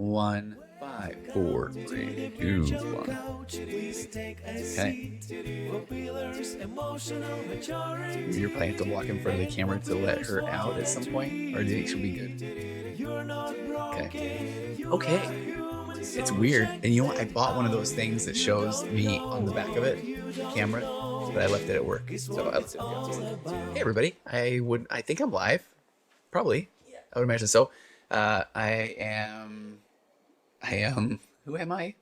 1, 5, 4, 3, 2, 1. Okay. You're planning to walk in front of the camera to let her out at some point? Or do you think she'll be good? Okay. Okay. It's weird. And you know what? I bought one of those things that shows me on the back of it, the camera, but I left it at work. So I left it at the office. Hey everybody. I think I'm live. Probably. Yeah. I would imagine so. I am, who am I?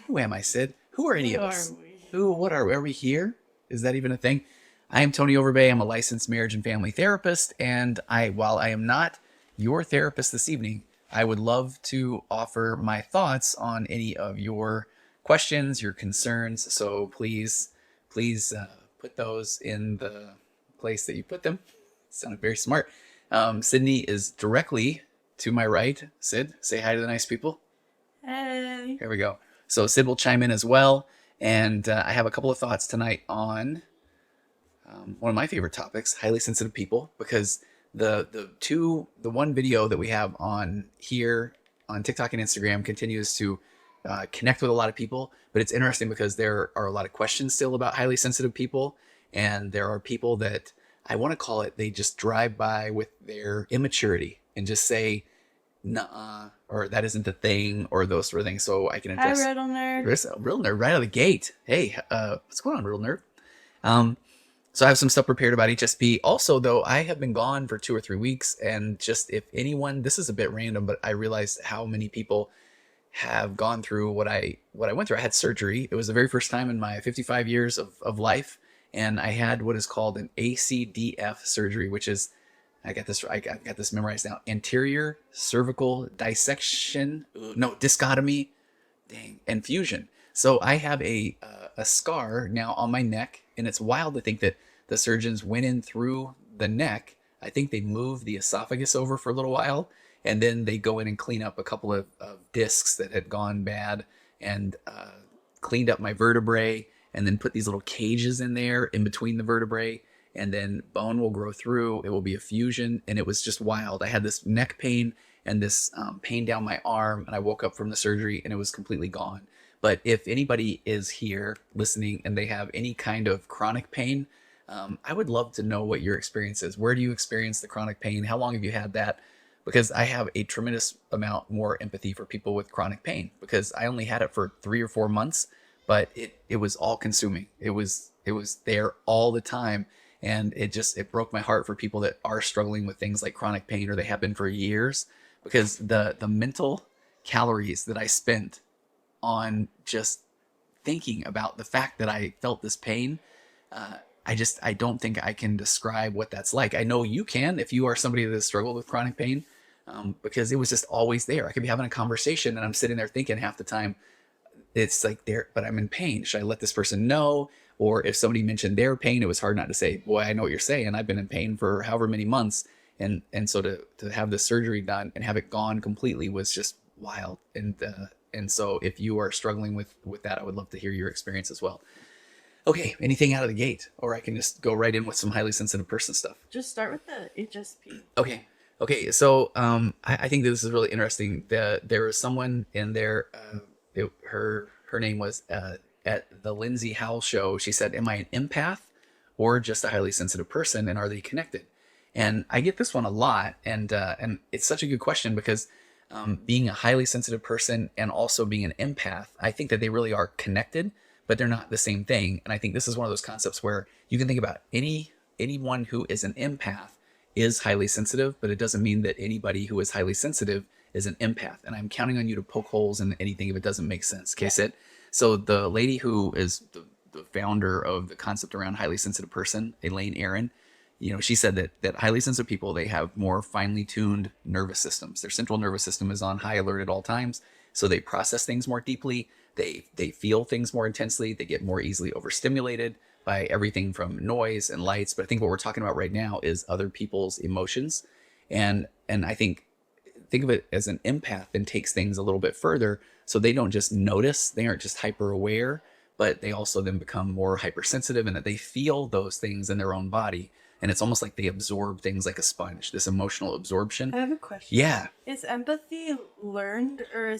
Who am I, Sid? Who are any of us? What are we? Are we here? Is that even a thing? I am Tony Overbay. I'm a licensed marriage and family therapist. And while I am not your therapist this evening, I would love to offer my thoughts on any of your questions, your concerns. So please put those in the place that you put them. Sounded very smart. Sydney is directly to my right. Sid, say hi to the nice people. Hey. Here we go. So Sid will chime in as well. And I have a couple of thoughts tonight on one of my favorite topics, highly sensitive people, because the one video that we have on here on TikTok and Instagram continues to connect with a lot of people. But it's interesting because there are a lot of questions still about highly sensitive people. And there are people that I want to call it, they just drive by with their immaturity and just say, nuh-uh, or that isn't the thing, or those sort of things. So I can address. Hi, Real Nerd. There's a Real Nerd right out of the gate. Hey, what's going on, Real Nerd? So I have some stuff prepared about HSP. Also, though, I have been gone for 2 or 3 weeks, and just if anyone, this is a bit random, but I realized how many people have gone through what I went through. I had surgery. It was the very first time in my 55 years of life, and I had what is called an ACDF surgery, which is, I got this memorized now, anterior cervical discotomy, and fusion. So I have a scar now on my neck, and it's wild to think that the surgeons went in through the neck. I think they moved the esophagus over for a little while, and then they go in and clean up a couple of discs that had gone bad, and cleaned up my vertebrae, and then put these little cages in there in between the vertebrae, and then bone will grow through. It will be a fusion, and it was just wild. I had this neck pain and this pain down my arm, and I woke up from the surgery, and it was completely gone. But if anybody is here listening and they have any kind of chronic pain, I would love to know what your experience is. Where do you experience the chronic pain? How long have you had that? Because I have a tremendous amount more empathy for people with chronic pain, because I only had it for 3 or 4 months, but it was all consuming. It was there all the time. And it broke my heart for people that are struggling with things like chronic pain, or they have been for years, because the mental calories that I spent on just thinking about the fact that I felt this pain, I don't think I can describe what that's like. I know you can if you are somebody that has struggled with chronic pain, because it was just always there. I could be having a conversation and I'm sitting there thinking half the time, it's like there, but I'm in pain. Should I let this person know? Or if somebody mentioned their pain, it was hard not to say, boy, I know what you're saying. I've been in pain for however many months. And so to have the surgery done and have it gone completely was just wild. And so if you are struggling with that, I would love to hear your experience as well. Okay, anything out of the gate? Or I can just go right in with some highly sensitive person stuff. Just start with the HSP. Okay. So I think this is really interesting. There was someone in there, her name was... at the Lindsay Howell show, she said, am I an empath or just a highly sensitive person, and are they connected? And I get this one a lot, and it's such a good question, because being a highly sensitive person and also being an empath, I think that they really are connected, but they're not the same thing. And I think this is one of those concepts where you can think about anyone who is an empath is highly sensitive, but it doesn't mean that anybody who is highly sensitive is an empath. And I'm counting on you to poke holes in anything if it doesn't make sense. Okay, Sid? So the lady who is the founder of the concept around highly sensitive person, Elaine Aron, she said that highly sensitive people, they have more finely tuned nervous systems. Their central nervous system is on high alert at all times. So they process things more deeply. They feel things more intensely. They get more easily overstimulated by everything from noise and lights. But I think what we're talking about right now is other people's emotions. And I think of it as an empath and takes things a little bit further. So they don't just notice, they aren't just hyper aware, but they also then become more hypersensitive, and that they feel those things in their own body. and it's almost like they absorb things like a sponge, this emotional absorption. I have a question. Yeah. Is empathy learned, or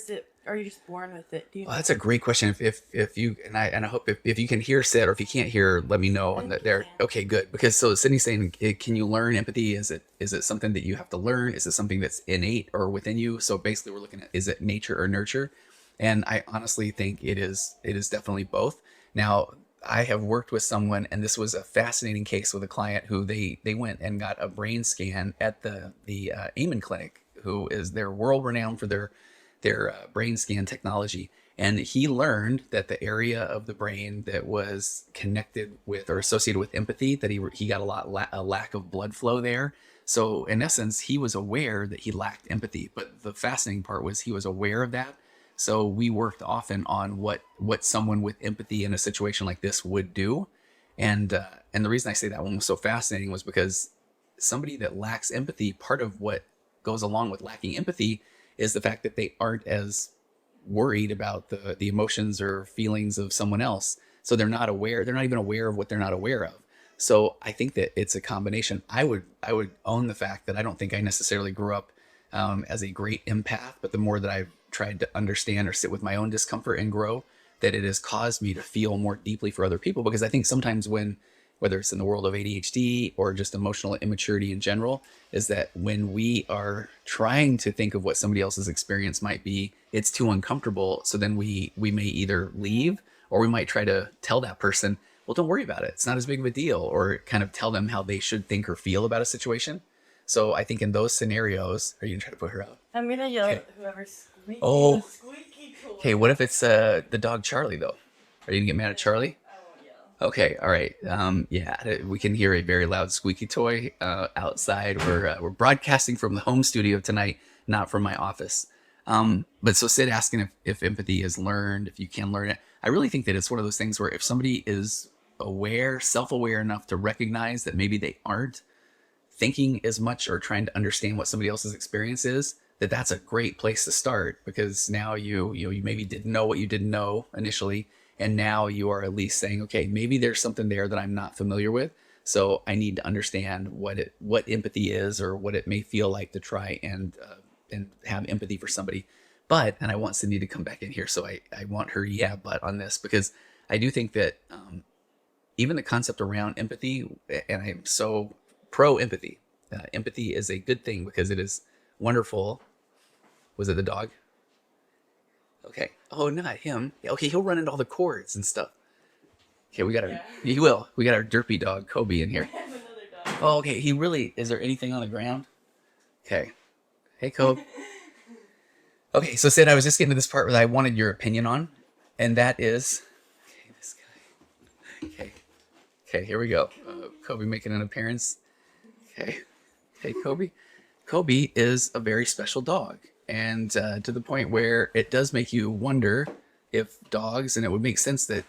are you just born with it? Do you Well, that's a great question. If you and I hope if you can hear Sid, or if you can't hear, let me know. And that they're okay, good. Because so Sydney's saying, can you learn empathy? Is it something that you have to learn? Is it something that's innate or within you? So basically, we're looking at, is it nature or nurture? And I honestly think it is definitely both. Now, I have worked with someone, and this was a fascinating case with a client who they went and got a brain scan at the Amen Clinic, who is they're world renowned for their brain scan technology. And he learned that the area of the brain that was connected with or associated with empathy, that he got a lack of blood flow there. So in essence, he was aware that he lacked empathy. But the fascinating part was he was aware of that. So we worked often on what someone with empathy in a situation like this would do. And the reason I say that one was so fascinating was because somebody that lacks empathy, part of what goes along with lacking empathy is the fact that they aren't as worried about the emotions or feelings of someone else. So they're not even aware of what they're not aware of. So I think that it's a combination. I would own the fact that I don't think I necessarily grew up as a great empath, but the more that I've tried to understand or sit with my own discomfort and grow, that it has caused me to feel more deeply for other people. Because I think sometimes whether it's in the world of ADHD or just emotional immaturity in general, is that when we are trying to think of what somebody else's experience might be, it's too uncomfortable. So then we may either leave, or we might try to tell that person, well, don't worry about it, it's not as big of a deal, or kind of tell them how they should think or feel about a situation. So I think in those scenarios, are you gonna try to put her out? I'm gonna yell at whoever's squeaky. Oh. The squeaky toy. Okay, what if it's the dog Charlie though? Are you gonna get mad at Charlie? I won't yell. Okay, all right. Yeah, we can hear a very loud squeaky toy outside. We're broadcasting from the home studio tonight, not from my office. But so Sid asking if empathy is learned, if you can learn it. I really think that it's one of those things where if somebody is aware, self-aware enough to recognize that maybe they aren't thinking as much or trying to understand what somebody else's experience is, that's a great place to start, because now you maybe didn't know what you didn't know initially, and now you are at least saying, okay, maybe there's something there that I'm not familiar with, so I need to understand what empathy is, or what it may feel like to try and have empathy for somebody. But, and I want Cindy to come back in here, so I want her but on this, because I do think that even the concept around empathy, and I am so pro empathy. Empathy is a good thing because it is wonderful. Was it the dog? Okay. Oh, not him. Okay, he'll run into all the cords and stuff. Okay, he will. We got our derpy dog, Kobe, in here. I have another dog. Oh, okay. Is there anything on the ground? Okay. Hey, Kobe. Okay, so Sid, I was just getting to this part that I wanted your opinion on, and that is, okay, this guy. Okay, here we go. Kobe making an appearance. Okay, Kobe. Kobe is a very special dog, and to the point where it does make you wonder if dogs, and it would make sense that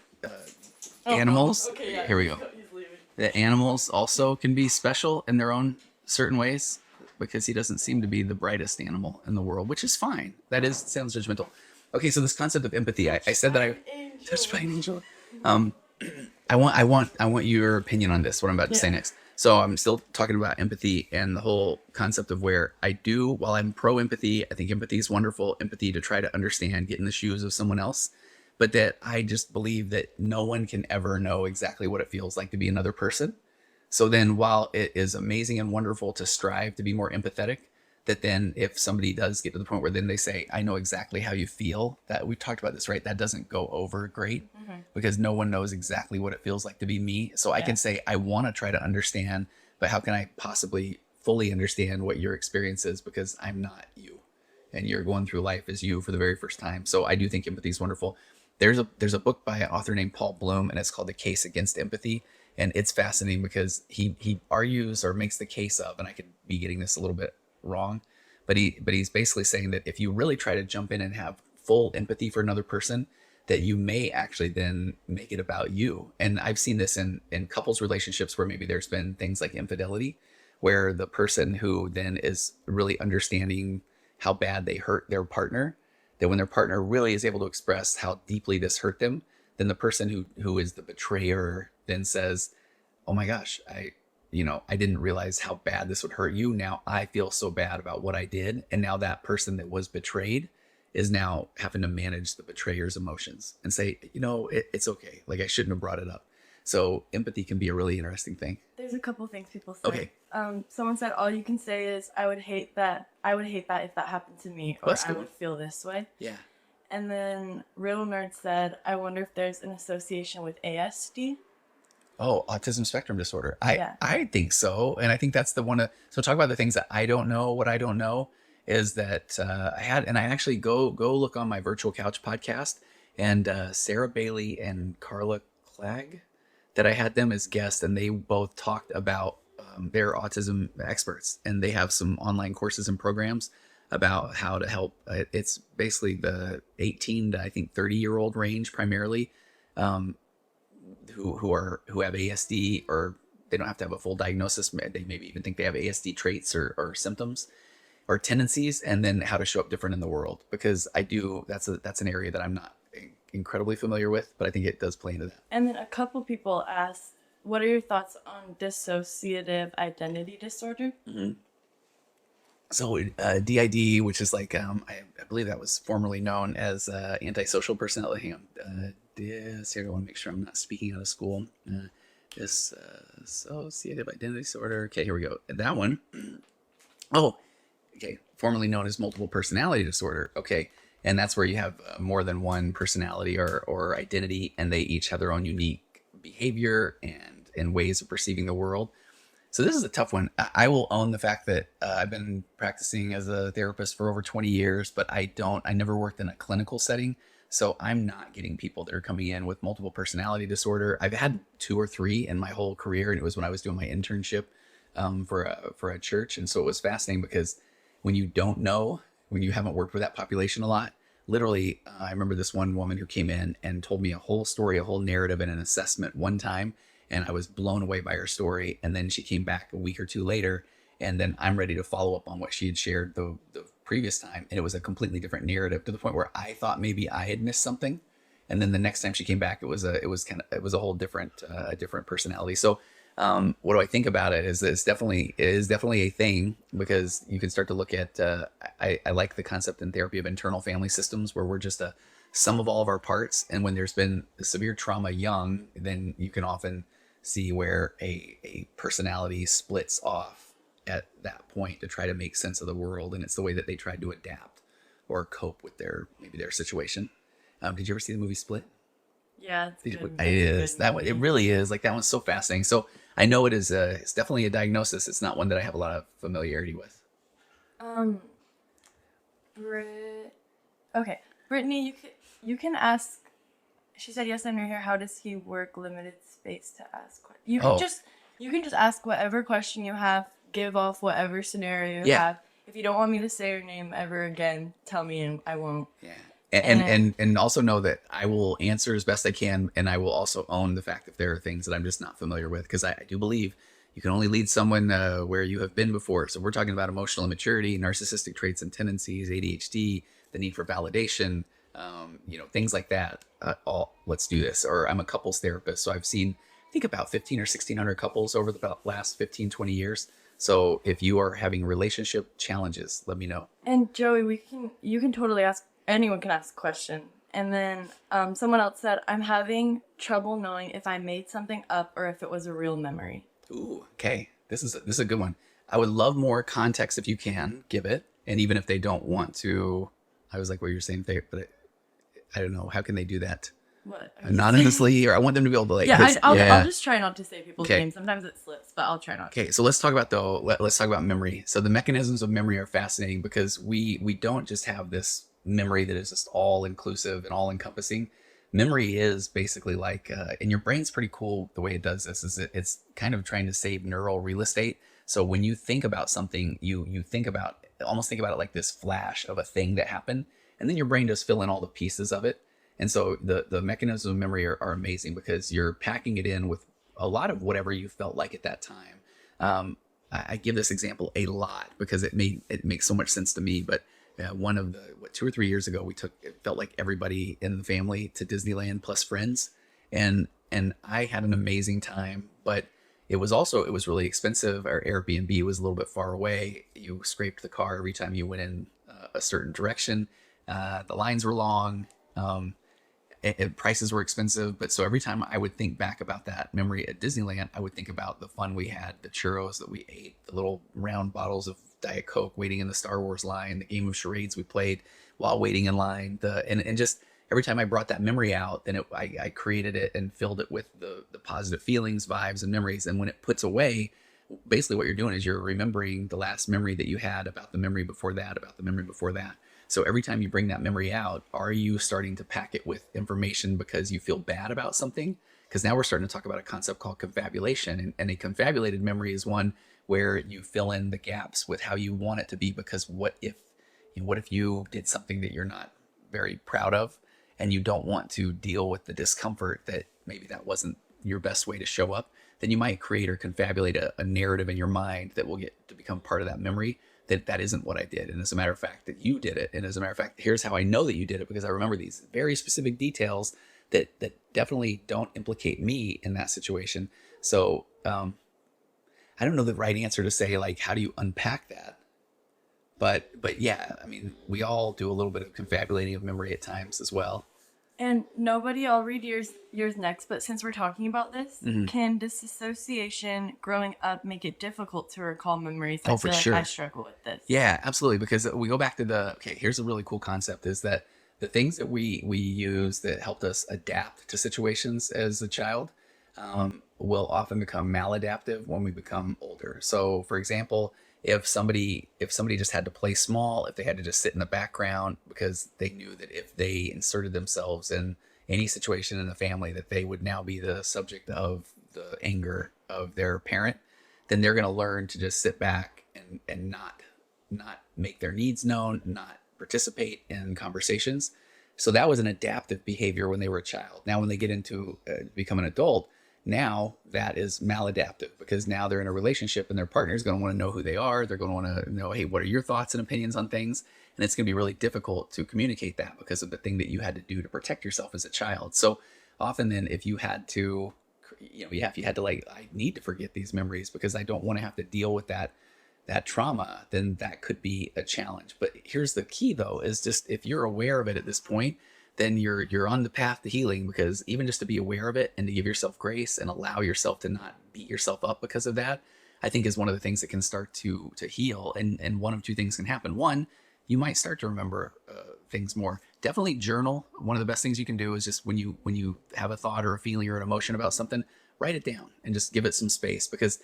animals. Okay, yeah. Here we go. He's leaving. That animals also can be special in their own certain ways, because he doesn't seem to be the brightest animal in the world, which is fine. Sounds judgmental. Okay, so this concept of empathy, I said that I touched by an angel. I want your opinion on this, what I'm about to say next. So I'm still talking about empathy and the whole concept of where while I'm pro empathy, I think empathy is wonderful, empathy to try to understand, get in the shoes of someone else, but that I just believe that no one can ever know exactly what it feels like to be another person. So then while it is amazing and wonderful to strive to be more empathetic, that then if somebody does get to the point where then they say, I know exactly how you feel, that we've talked about this, right? That doesn't go over great, because no one knows exactly what it feels like to be me. So I can say, I want to try to understand, but how can I possibly fully understand what your experience is, because I'm not you, and you're going through life as you for the very first time. So I do think empathy is wonderful. There's a book by an author named Paul Bloom, and it's called The Case Against Empathy. And it's fascinating because he argues or makes the case of, and I could be getting this a little bit wrong, but he's basically saying that if you really try to jump in and have full empathy for another person, that you may actually then make it about you. And I've seen this in couples relationships where maybe there's been things like infidelity, where the person who then is really understanding how bad they hurt their partner, that when their partner really is able to express how deeply this hurt them, then the person who is the betrayer then says, oh my gosh, I didn't realize how bad this would hurt you. Now I feel so bad about what I did. And now that person that was betrayed is now having to manage the betrayer's emotions and say, it's okay. Like, I shouldn't have brought it up. So empathy can be a really interesting thing. There's a couple things people say. Okay. Someone said, all you can say is, I would hate that if that happened to me, or I would feel this way. Yeah. And then Real Nerd said, I wonder if there's an association with ASD. Oh, autism spectrum disorder. I think so. And I think that's the one. So talk about the things that I don't know. What I don't know is that I actually go look on my Virtual Couch podcast, and Sarah Bailey and Carla Clegg, that I had them as guests, and they both talked about they're autism experts, and they have some online courses and programs about how to help. It's basically the 18 to, I think, 30-year-old range primarily, who have ASD, or they don't have to have a full diagnosis. They maybe even think they have ASD traits or symptoms or tendencies, and then how to show up different in the world. Because that's an area that I'm not incredibly familiar with, but I think it does play into that. And then a couple people asked, what are your thoughts on dissociative identity disorder? Mm-hmm. So DID, which is like, I believe that was formerly known as antisocial personality. Hang on. Here, I want to make sure I'm not speaking out of school. Dissociative identity disorder. Okay, here we go. That one. Oh, okay. Formerly known as multiple personality disorder. Okay. And that's where you have more than one personality or identity, and they each have their own unique behavior and ways of perceiving the world. So this is a tough one. I will own the fact that I've been practicing as a therapist for over 20 years, but I never worked in a clinical setting. So I'm not getting people that are coming in with multiple personality disorder. I've had 2 or 3 in my whole career, and it was when I was doing my internship for a church. And so it was fascinating, because when you don't know, when you haven't worked with that population a lot, literally, I remember this one woman who came in and told me a whole story, a whole narrative and an assessment one time. And I was blown away by her story. And then she came back a week or 2 later, and then I'm ready to follow up on what she had shared the previous time. And it was a completely different narrative, to the point where I thought maybe I had missed something. And then the next time she came back, it was a whole different, different personality. So, what do I think about it? It is definitely a thing, because you can start to look at, I like the concept in therapy of internal family systems, where we're just a sum of all of our parts. And when there's been severe trauma young, then you can often see where a personality splits off at that point to try to make sense of the world. And it's the way that they tried to adapt or cope with their situation. Did you ever see the movie Split? Yeah, it's good. It is that one. It really is. Like, that one's so fascinating. So I know it is. It's definitely a diagnosis. It's not one that I have a lot of familiarity with. Okay, Brittany, you can ask. She said yes under here. How does he work limited space to ask questions? You can just ask whatever question you have. Give off whatever scenario you have. If you don't want me to say your name ever again, tell me and I won't. Yeah. And also know that I will answer as best I can, and I will also own the fact that there are things that I'm just not familiar with, because I do believe you can only lead someone where you have been before. So we're talking about emotional immaturity, narcissistic traits and tendencies, ADHD, the need for validation, things like that. Let's do this. Or I'm a couples therapist, so I've seen, I think, about 15 or 1600 couples over the last 15, 20 years. So if you are having relationship challenges, let me know. And Joey, you can totally ask. Anyone can ask a question. And then someone else said, I'm having trouble knowing if I made something up or if it was a real memory. Ooh, okay. This is a good one. I would love more context if you can give it. And even if they don't want to, I was like what you're saying, but I don't know. How can they do that? What? Anonymously, or I want them to be able to, like, I'll just try not to say people's names. Sometimes it slips, but I'll try not to. Okay, so let's talk about memory. So the mechanisms of memory are fascinating, because we don't just have this memory that is just all inclusive and all encompassing. Memory is basically like, and your brain's pretty cool the way it does this, is it's kind of trying to save neural real estate. So when you think about something, you almost think about it like this flash of a thing that happened, and then your brain does fill in all the pieces of it. And so the mechanisms of memory are amazing, because you're packing it in with a lot of whatever you felt like at that time. I give this example a lot because it makes so much sense to me. But one of 2 or 3 years ago, it felt like everybody in the family to Disneyland plus friends, and I had an amazing time. But it was really expensive. Our Airbnb was a little bit far away. You scraped the car every time you went in a certain direction. The lines were long. Prices were expensive. But so every time I would think back about that memory at Disneyland, I would think about the fun we had, the churros that we ate, the little round bottles of Diet Coke waiting in the Star Wars line, the game of charades we played while waiting in line, and just every time I brought that memory out, then I created it and filled it with the positive feelings, vibes, and memories. And when it puts away, basically what you're doing is you're remembering the last memory that you had about the memory before that, about the memory before that. So every time you bring that memory out, are you starting to pack it with information because you feel bad about something? Because now we're starting to talk about a concept called confabulation. And a confabulated memory is one where you fill in the gaps with how you want it to be. Because what if you did something that you're not very proud of, and you don't want to deal with the discomfort that maybe that wasn't your best way to show up, then you might create or confabulate a narrative in your mind that will get to become part of that memory, that isn't what I did. And as a matter of fact, that you did it. And as a matter of fact, here's how I know that you did it, because I remember these very specific details that definitely don't implicate me in that situation. So I don't know the right answer to say, like, how do you unpack that? But yeah, I mean, we all do a little bit of confabulating of memory at times as well. And I'll read yours next, but since we're talking about this, can disassociation growing up make it difficult to recall memories? I feel like I struggle with this. Yeah, absolutely. Because we go back to here's a really cool concept, is that the things that we use that helped us adapt to situations as a child will often become maladaptive when we become older. So for example, if somebody just had to play small, if they had to just sit in the background because they knew that if they inserted themselves in any situation in the family, that they would now be the subject of the anger of their parent, then they're going to learn to just sit back and not make their needs known, not participate in conversations. So that was an adaptive behavior when they were a child. Now, when they get into become an adult, now that is maladaptive, because now they're in a relationship and their partner is going to want to know who they are. They're going to want to know, hey, what are your thoughts and opinions on things? And it's going to be really difficult to communicate that because of the thing that you had to do to protect yourself as a child. So often then, if you had to, if you had to, like, I need to forget these memories because I don't want to have to deal with that trauma, then that could be a challenge. But here's the key though, is just if you're aware of it at this point, then you're on the path to healing, because even just to be aware of it and to give yourself grace and allow yourself to not beat yourself up because of that, I think is one of the things that can start to heal. And one of two things can happen. One, you might start to remember things more. Definitely journal. One of the best things you can do is just when you have a thought or a feeling or an emotion about something, write it down and just give it some space, because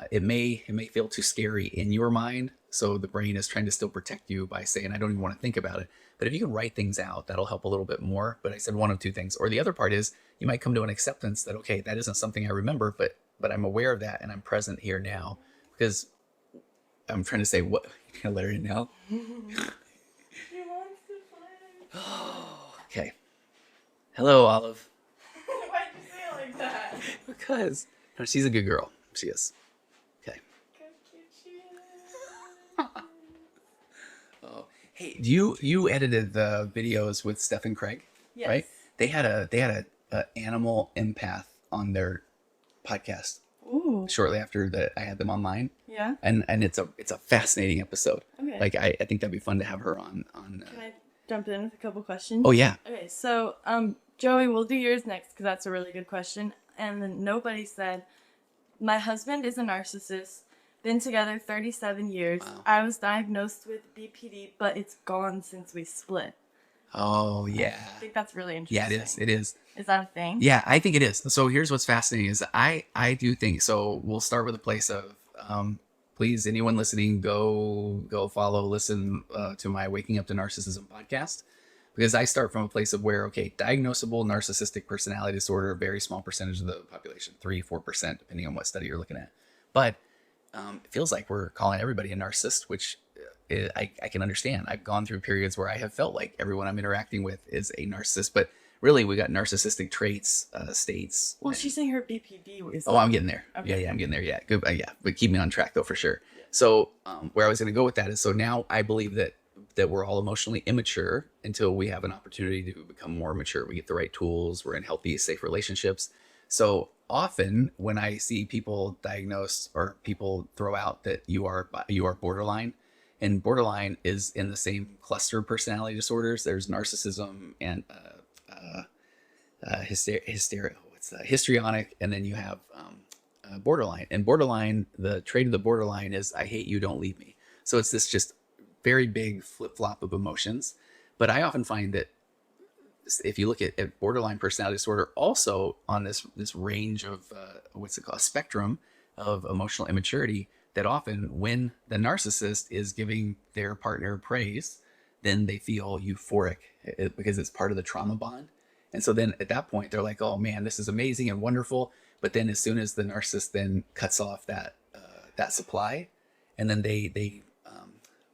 it may feel too scary in your mind. So the brain is trying to still protect you by saying, I don't even want to think about it. But if you can write things out, that'll help a little bit more. But I said one of two things. Or the other part is you might come to an acceptance that, okay, that isn't something I remember, but I'm aware of that and I'm present here now. Because I'm trying to say, what? Can I let her in now? She wants to play. Okay. Hello, Olive. Why'd you say it like that? Because she's a good girl. She is. Okay. Oh, hey, you edited the videos with Steph and Craig, yes. Right? They had a animal empath on their podcast. Ooh. Shortly after that, I had them online. Yeah. And it's a fascinating episode. Okay. Like I think that'd be fun to have her on. Can I jump in with a couple questions? Oh yeah. Okay, so Joey, we'll do yours next because that's a really good question. And then nobody said, my husband is a narcissist. Been together 37 years. Wow. I was diagnosed with BPD, but it's gone since we split. Oh yeah. I think that's really interesting. Yeah, it is. Is that a thing? Yeah, I think it is. So here's what's fascinating is I do think, so we'll start with a place of, please, anyone listening, go follow, listen to my Waking Up to Narcissism podcast, because I start from a place of where, okay, diagnosable narcissistic personality disorder, a very small percentage of the population, 3-4%, depending on what study you're looking at. But it feels like we're calling everybody a narcissist, which I can understand. I've gone through periods where I have felt like everyone I'm interacting with is a narcissist, but really we got narcissistic traits, states. Well, she's saying her BPD is. Oh, I'm getting there. Okay. Yeah, I'm getting there. Yeah, good. Yeah, but keep me on track though for sure. So where I was going to go with that is, so now I believe that we're all emotionally immature until we have an opportunity to become more mature. We get the right tools. We're in healthy, safe relationships. So often when I see people diagnose or people throw out that you are borderline, and borderline is in the same cluster of personality disorders. There's narcissism and hysteria. What's histrionic, and then you have borderline. And borderline, the trait of the borderline is I hate you, don't leave me. So it's this just very big flip flop of emotions. But I often find that if you look at borderline personality disorder, also on this range of what's it called, spectrum of emotional immaturity, that often when the narcissist is giving their partner praise, then they feel euphoric because it's part of the trauma bond. And so then at that point, they're like, oh man, this is amazing and wonderful. But then as soon as the narcissist then cuts off that supply, and then they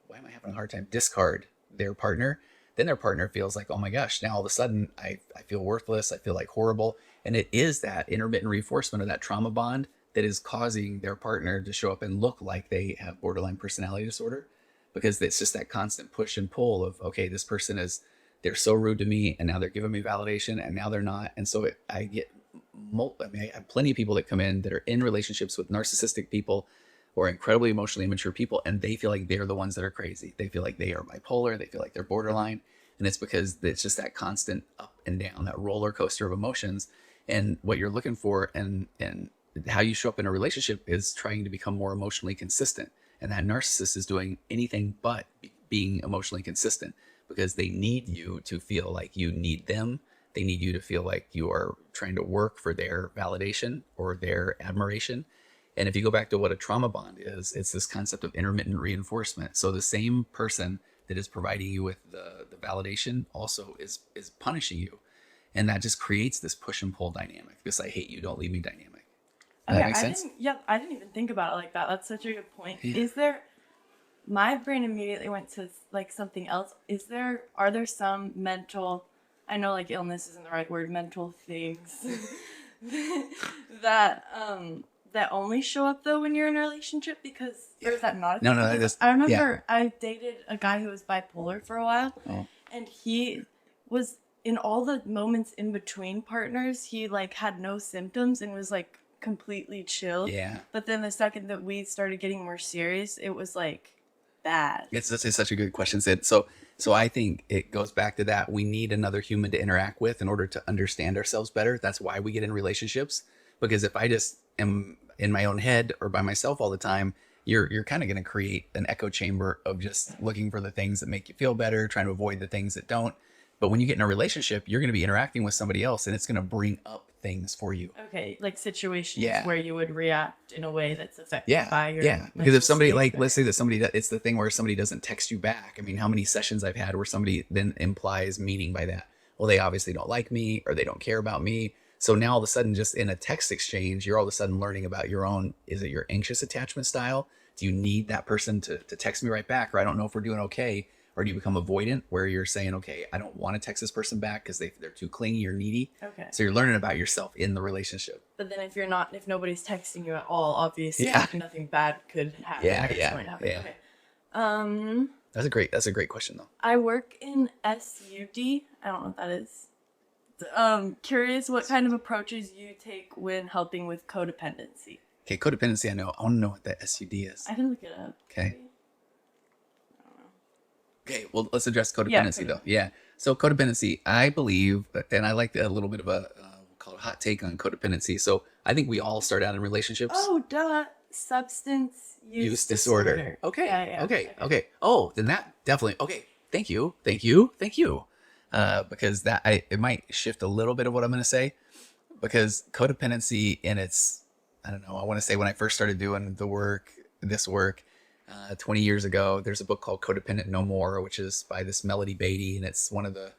why am I having a hard time, discard their partner, then their partner feels like, oh my gosh, now all of a sudden I feel worthless. I feel like horrible. And it is that intermittent reinforcement of that trauma bond that is causing their partner to show up and look like they have borderline personality disorder, because it's just that constant push and pull of, okay, this person they're so rude to me, and now they're giving me validation, and now they're not. And so I have plenty of people that come in that are in relationships with narcissistic people or incredibly emotionally immature people, and they feel like they're the ones that are crazy. They feel like they are bipolar. They feel like they're borderline. And it's because it's just that constant up and down, that roller coaster of emotions. And what you're looking for and how you show up in a relationship is trying to become more emotionally consistent. And that narcissist is doing anything but being emotionally consistent, because they need you to feel like you need them. They need you to feel like you are trying to work for their validation or their admiration. And if you go back to what a trauma bond is, it's this concept of intermittent reinforcement. So the same person that is providing you with the validation also is punishing you. And that just creates this push and pull dynamic, this I hate you, don't leave me dynamic. Does that make sense? I didn't even think about it like that. That's such a good point. Yeah. My brain immediately went to like something else. Are there some mental, I know like illness isn't the right word, mental things that only show up though when you're in a relationship? Because, or is that not? No, I remember I dated a guy who was bipolar for a while, and he was in all the moments in between partners, he like had no symptoms and was like completely chill. Yeah. But then the second that we started getting more serious, it was like bad. It's such a good question, Sid. So I think it goes back to that. We need another human to interact with in order to understand ourselves better. That's why we get in relationships. Because if I just am in my own head or by myself all the time, you're kind of going to create an echo chamber of just looking for the things that make you feel better, trying to avoid the things that don't. But when you get in a relationship, you're going to be interacting with somebody else, and it's going to bring up things for you. Okay, like situations where you would react in a way that's affected by your because if somebody, like, let's say that it's the thing where somebody doesn't text you back. I mean, how many sessions I've had where somebody then implies meaning by that? Well, they obviously don't like me, or they don't care about me. So now all of a sudden, just in a text exchange, you're all of a sudden learning about your own, is it your anxious attachment style? Do you need that person to text me right back? Or I don't know if we're doing okay. Or do you become avoidant, where you're saying, okay, I don't want to text this person back because they're too clingy or needy. Okay. So you're learning about yourself in the relationship. But then if nobody's texting you at all, obviously nothing bad could happen. Okay. That's a great question though. I work in SUD. I don't know what that is. Curious what kind of approaches you take when helping with codependency. Okay, codependency, I know. I want to know what that SUD is. I can look it up. Okay. Okay, well, let's address codependency though. Yeah. So codependency, I believe, and I like a little bit of a we'll call it hot take on codependency. So I think we all start out in relationships. Oh, duh. Substance use disorder. Okay. Yeah. Okay. Oh, then that definitely. Okay. Thank you. Because it might shift a little bit of what I'm going to say, because codependency in its, I don't know, I want to say when I first started doing this work, 20 years ago, there's a book called Codependent No More, which is by this Melody Beatty, and it's one of the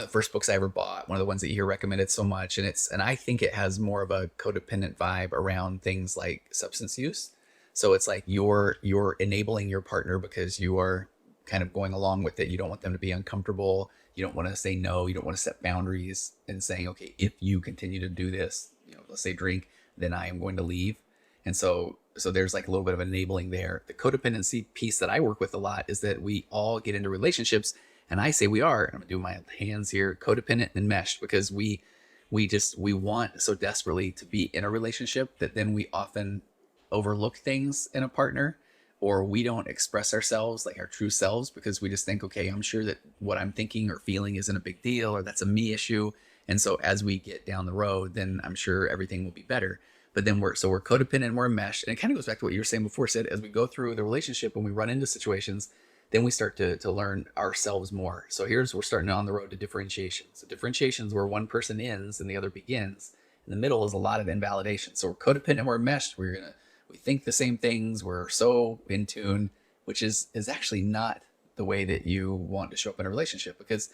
first books I ever bought, one of the ones that you hear recommended so much, and I think it has more of a codependent vibe around things like substance use. So it's like you're enabling your partner because you are kind of going along with it. You don't want them to be uncomfortable. You don't want to say no. You don't want to set boundaries and saying, okay, if you continue to do this, let's say drink, then I am going to leave. And so there's like a little bit of enabling there. The codependency piece that I work with a lot is that we all get into relationships, and I say we are, and I'm gonna do my hands here, codependent and enmeshed, because we we want so desperately to be in a relationship that then we often overlook things in a partner, or we don't express ourselves like our true selves because we just think, okay, I'm sure that what I'm thinking or feeling isn't a big deal, or that's a me issue. And so as we get down the road, then I'm sure everything will be better. But then we're codependent, we're enmeshed. And it kind of goes back to what you were saying before, Sid. As we go through the relationship, when we run into situations, then we start to learn ourselves more. So we're starting on the road to differentiation. So differentiation is where one person ends and the other begins. In the middle is a lot of invalidation. So we're codependent, we're enmeshed. We think the same things. We're so in tune, which is actually not the way that you want to show up in a relationship, because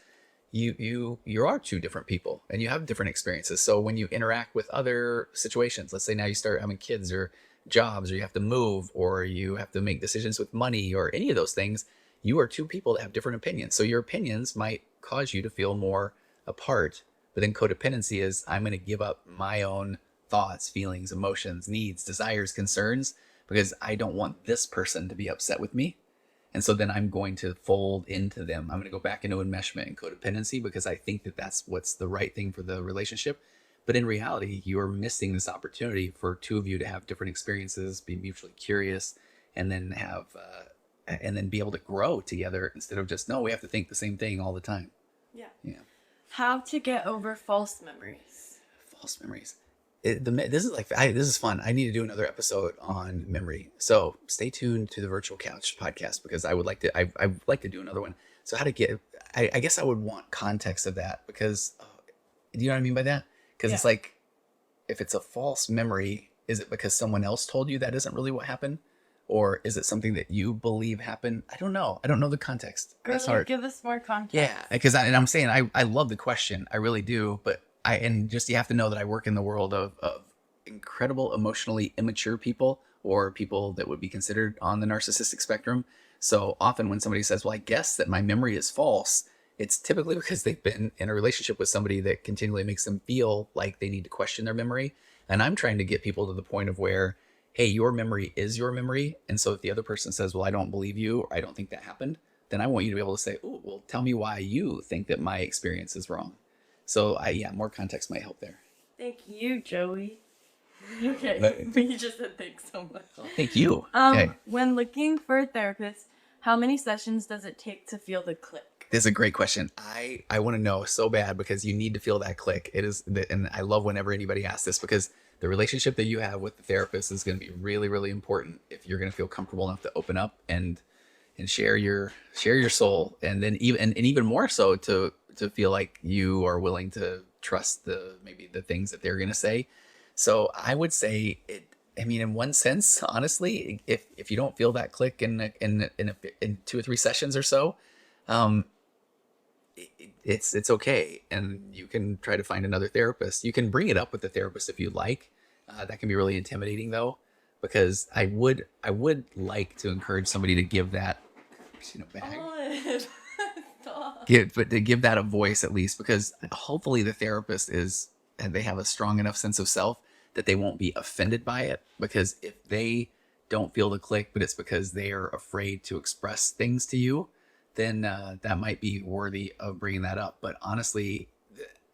you are two different people and you have different experiences. So when you interact with other situations, let's say now you start having kids or jobs, or you have to move, or you have to make decisions with money, or any of those things, you are two people that have different opinions. So your opinions might cause you to feel more apart. But then codependency is, I'm going to give up my own thoughts, feelings, emotions, needs, desires, concerns, because I don't want this person to be upset with me. And so then I'm going to fold into them. I'm going to go back into enmeshment and codependency because I think that that's what's the right thing for the relationship. But in reality, you're missing this opportunity for two of you to have different experiences, be mutually curious, and then and then be able to grow together instead of just, no, we have to think the same thing all the time. Yeah. Yeah. How to get over false memories. False memories. This is fun. I need to do another episode on memory. So stay tuned to the Virtual Couch podcast, because I would like to do another one. So how to get, I guess I would want context of that, because do you know what I mean by that? Because It's like, if it's a false memory, is it because someone else told you that isn't really what happened? Or is it something that you believe happened? I don't know. I don't know the context. That's hard. Give us more context. Yeah, because I'm saying I love the question. I really do. But you have to know that I work in the world of incredible emotionally immature people, or people that would be considered on the narcissistic spectrum. So often when somebody says, well, I guess that my memory is false, it's typically because they've been in a relationship with somebody that continually makes them feel like they need to question their memory. And I'm trying to get people to the point of where, hey, your memory is your memory. And so if the other person says, well, I don't believe you, or I don't think that happened, then I want you to be able to say, oh, well, tell me why you think that my experience is wrong. So more context might help there. Thank you, Joey. Okay, but you just said thanks so much. Oh, thank you. Okay. When looking for a therapist, how many sessions does it take to feel the click? This is a great question. I want to know so bad, because you need to feel that click. And I love whenever anybody asks this, because the relationship that you have with the therapist is going to be really, really important if you're going to feel comfortable enough to open up and share your soul, and then even more so to feel like you are willing to trust maybe the things that they're going to say. So I would say in one sense, honestly, if you don't feel that click in 2 or 3 sessions or so, it's okay, and you can try to find another therapist. You can bring it up with the therapist if you like. That can be really intimidating though, because I would like to encourage somebody to give that bag. To give that a voice at least, because hopefully the therapist and they have a strong enough sense of self that they won't be offended by it. Because if they don't feel the click, but it's because they are afraid to express things to you, then that might be worthy of bringing that up. But honestly,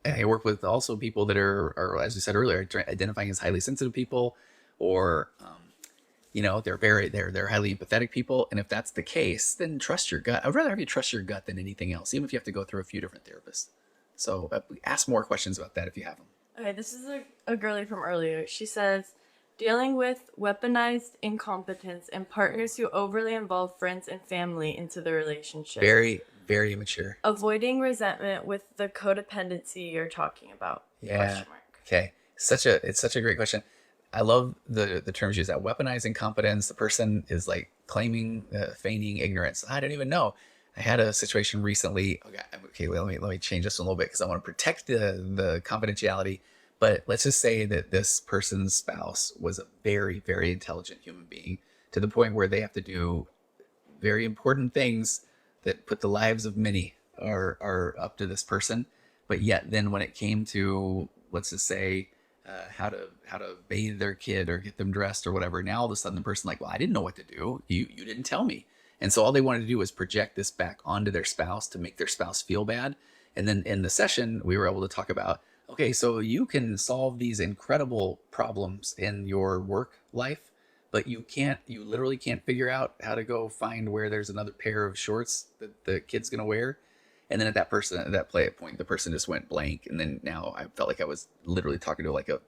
I work with also people that are, as we said earlier, identifying as highly sensitive people, or they're highly empathetic people. And if that's the case, then trust your gut. I'd rather have you trust your gut than anything else, even if you have to go through a few different therapists. So ask more questions about that if you have them. Okay, this is a girlie from earlier. She says, dealing with weaponized incompetence and partners who overly involve friends and family into the relationship. Very, very immature. Avoiding resentment with the codependency you're talking about. Yeah. Okay. It's such a great question. I love the terms used. That weaponized incompetence. The person is like claiming, feigning ignorance. I don't even know. I had a situation recently. Okay, let me change this a little bit, because I want to protect the confidentiality. But let's just say that this person's spouse was a very, very intelligent human being, to the point where they have to do very important things that put the lives of many are up to this person. But yet then when it came to, let's just say, how to bathe their kid or get them dressed or whatever, now all of a sudden the person like, well, I didn't know what to do. You didn't tell me. And so all they wanted to do was project this back onto their spouse to make their spouse feel bad. And then in the session, we were able to talk about, Okay, so you can solve these incredible problems in your work life, but you literally can't figure out how to go find where there's another pair of shorts that the kid's gonna wear. And then at that play point, the person just went blank. And then now I felt like I was literally talking to like a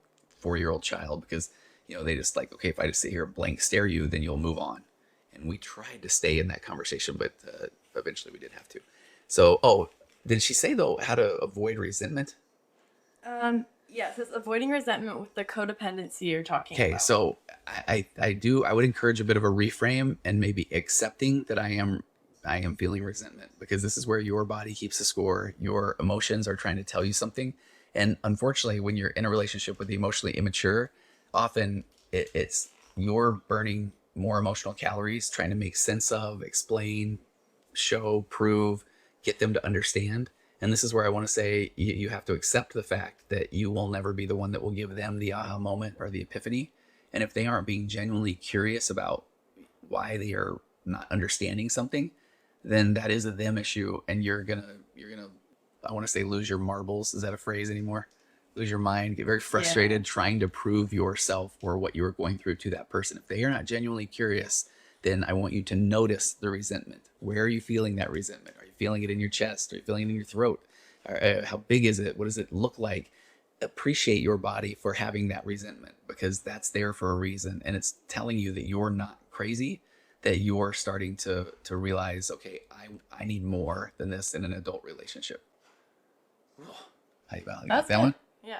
4-year old child because, they just like, okay, if I just sit here and blank stare you, then you'll move on. And we tried to stay in that conversation, but eventually we did have to. So, did she say though how to avoid resentment? Yes, it's avoiding resentment with the codependency you're talking Okay, about. so I would encourage a bit of a reframe and maybe accepting that I am feeling resentment, because this is where your body keeps the score. Your emotions are trying to tell you something. And unfortunately, when you're in a relationship with the emotionally immature, often it's you're burning more emotional calories trying to make sense of, explain, show, prove, get them to understand. And this is where I want to say you have to accept the fact that you will never be the one that will give them the aha moment or the epiphany. And if they aren't being genuinely curious about why they are not understanding something, then that is a them issue. And you're gonna, I want to say, lose your marbles. Is that a phrase anymore? Lose your mind, get very frustrated trying to prove yourself or what you are going through to that person. If they are not genuinely curious, then I want you to notice the resentment. Where are you feeling that resentment? Are you feeling it in your chest? Are you feeling it in your throat? How big is it? What does it look like? Appreciate your body for having that resentment, because that's there for a reason. And it's telling you that you're not crazy, that you're starting to realize, okay, I need more than this in an adult relationship. You got that one? Yeah.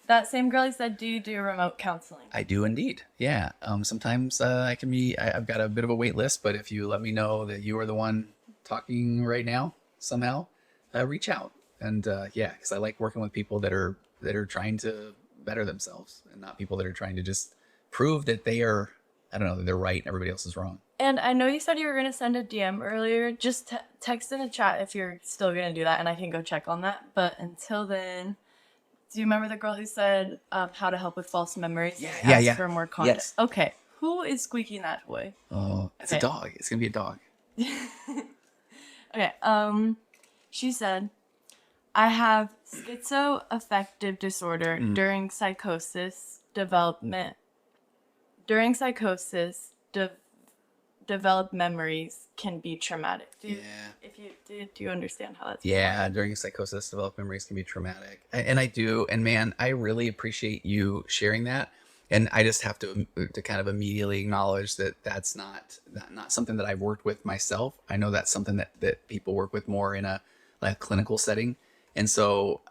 That same girl you said, do you do remote counseling? I do indeed. Yeah. Sometimes I've got a bit of a wait list, but if you let me know that you are the one talking right now, somehow, reach out. And yeah, because I like working with people that are trying to better themselves, and not people that are trying to just prove that they are, I don't know, that they're right and everybody else is wrong. And I know you said you were going to send a DM earlier. Just text in a chat if you're still going to do that, and I can go check on that. But until then, do you remember the girl who said how to help with false memories? Yeah. For more context. Yes. Okay. Who is squeaking that toy? Oh, it's a dog. It's going to be a dog. Okay. She said, I have schizoaffective disorder during psychosis development. During psychosis, developed memories can be traumatic. Do you understand how that's traumatic? During psychosis, developed memories can be traumatic. And I do. And man, I really appreciate you sharing that. And I just have to kind of immediately acknowledge that that's not something that I've worked with myself. I know that's something that people work with more in a clinical setting. And so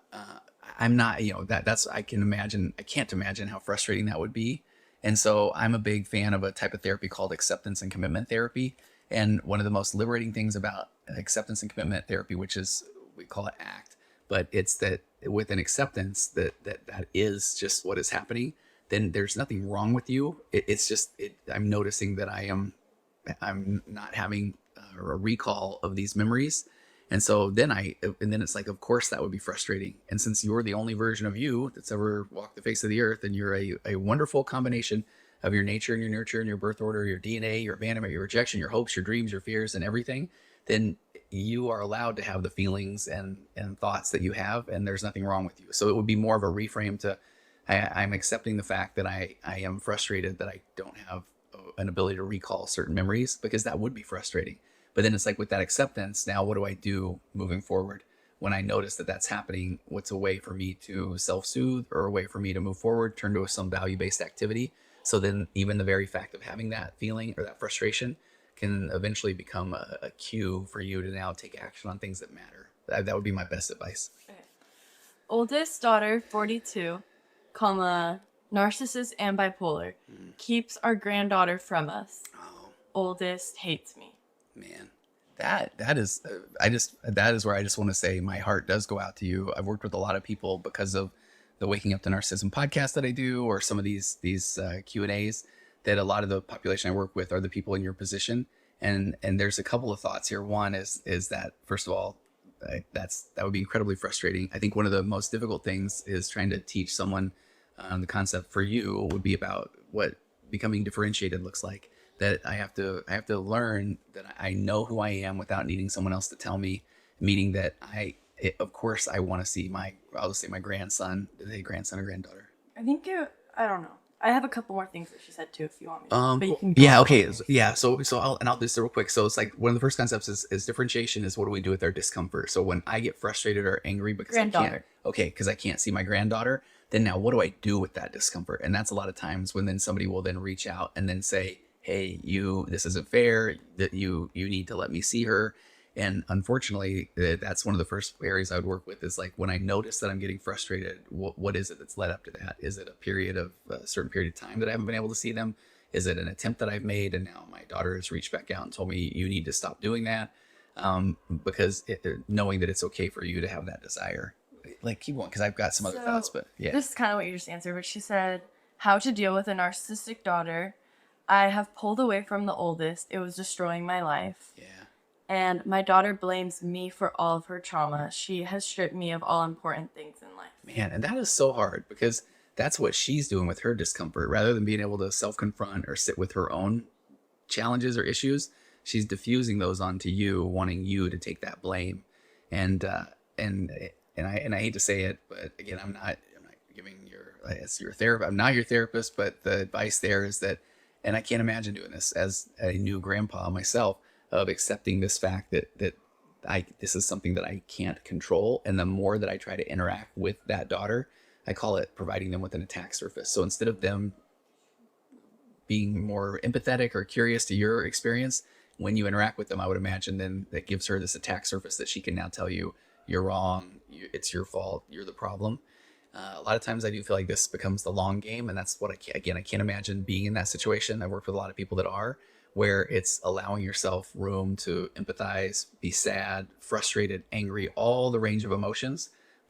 I'm not, I can't imagine how frustrating that would be. And so I'm a big fan of a type of therapy called acceptance and commitment therapy. And one of the most liberating things about acceptance and commitment therapy, which is, we call it ACT, but it's that with an acceptance that is just what is happening, then there's nothing wrong with you. It's just, I'm noticing that I'm not having a recall of these memories. And so then it's like, of course that would be frustrating. And since you're the only version of you that's ever walked the face of the earth, and you're a wonderful combination of your nature and your nurture and your birth order, your DNA, your abandonment, your rejection, your hopes, your dreams, your fears, and everything, then you are allowed to have the feelings and thoughts that you have, and there's nothing wrong with you. So it would be more of a reframe to, I'm accepting the fact that I am frustrated that I don't have an ability to recall certain memories, because that would be frustrating. But then it's like, with that acceptance, now what do I do moving forward? When I notice that that's happening, what's a way for me to self-soothe, or a way for me to move forward, turn to some value-based activity? So then even the very fact of having that feeling or that frustration can eventually become a cue for you to now take action on things that matter. That would be my best advice. Okay. Oldest daughter, 42, narcissist and bipolar, keeps our granddaughter from us. Oh. Oldest hates me. Man, that is where I just want to say my heart does go out to you. I've worked with a lot of people because of the Waking Up to Narcissism podcast that I do, or some of these Q&As, that a lot of the population I work with are the people in your position. And there's a couple of thoughts here. One is that, first of all, that would be incredibly frustrating. I think one of the most difficult things is trying to teach someone the concept for you would be about what becoming differentiated looks like. That I have to learn that I know who I am without needing someone else to tell me, meaning that of course I want to see I'll just say my grandson. Is it grandson or granddaughter? I don't know. I have a couple more things that she said too, if you want me to. But you can Yeah, okay. Yeah, so I'll do this real quick. So it's like one of the first concepts is differentiation is what do we do with our discomfort. So when I get frustrated or angry because I can't see my granddaughter, then now what do I do with that discomfort? And that's a lot of times when then somebody will then reach out and then say, hey, this isn't fair, that you need to let me see her. And unfortunately, that's one of the first areas I would work with is like when I notice that I'm getting frustrated, what is it that's led up to that? Is it a certain period of time that I haven't been able to see them? Is it an attempt that I've made and now my daughter has reached back out and told me you need to stop doing that? Because knowing that it's okay for you to have that desire. Like keep going, because I've got some other thoughts, but yeah. This is kind of what you just answered, but she said, how to deal with a narcissistic daughter. I have pulled away from the oldest. It was destroying my life. Yeah. And my daughter blames me for all of her trauma. She has stripped me of all important things in life. Man, and that is so hard because that's what she's doing with her discomfort. Rather than being able to self-confront or sit with her own challenges or issues, she's diffusing those onto you, wanting you to take that blame. And I hate to say it, but again, I'm not giving as your therapist. I'm not your therapist, but the advice there is that, and I can't imagine doing this as a new grandpa myself, of accepting this fact that this is something that I can't control. And the more that I try to interact with that daughter, I call it providing them with an attack surface. So instead of them being more empathetic or curious to your experience, when you interact with them, I would imagine then that gives her this attack surface that she can now tell you, you're wrong, it's your fault, you're the problem. A lot of times I do feel like this becomes the long game. And that's what I can't imagine being in that situation. I work with a lot of people that are, where it's allowing yourself room to empathize, be sad, frustrated, angry, all the range of emotions,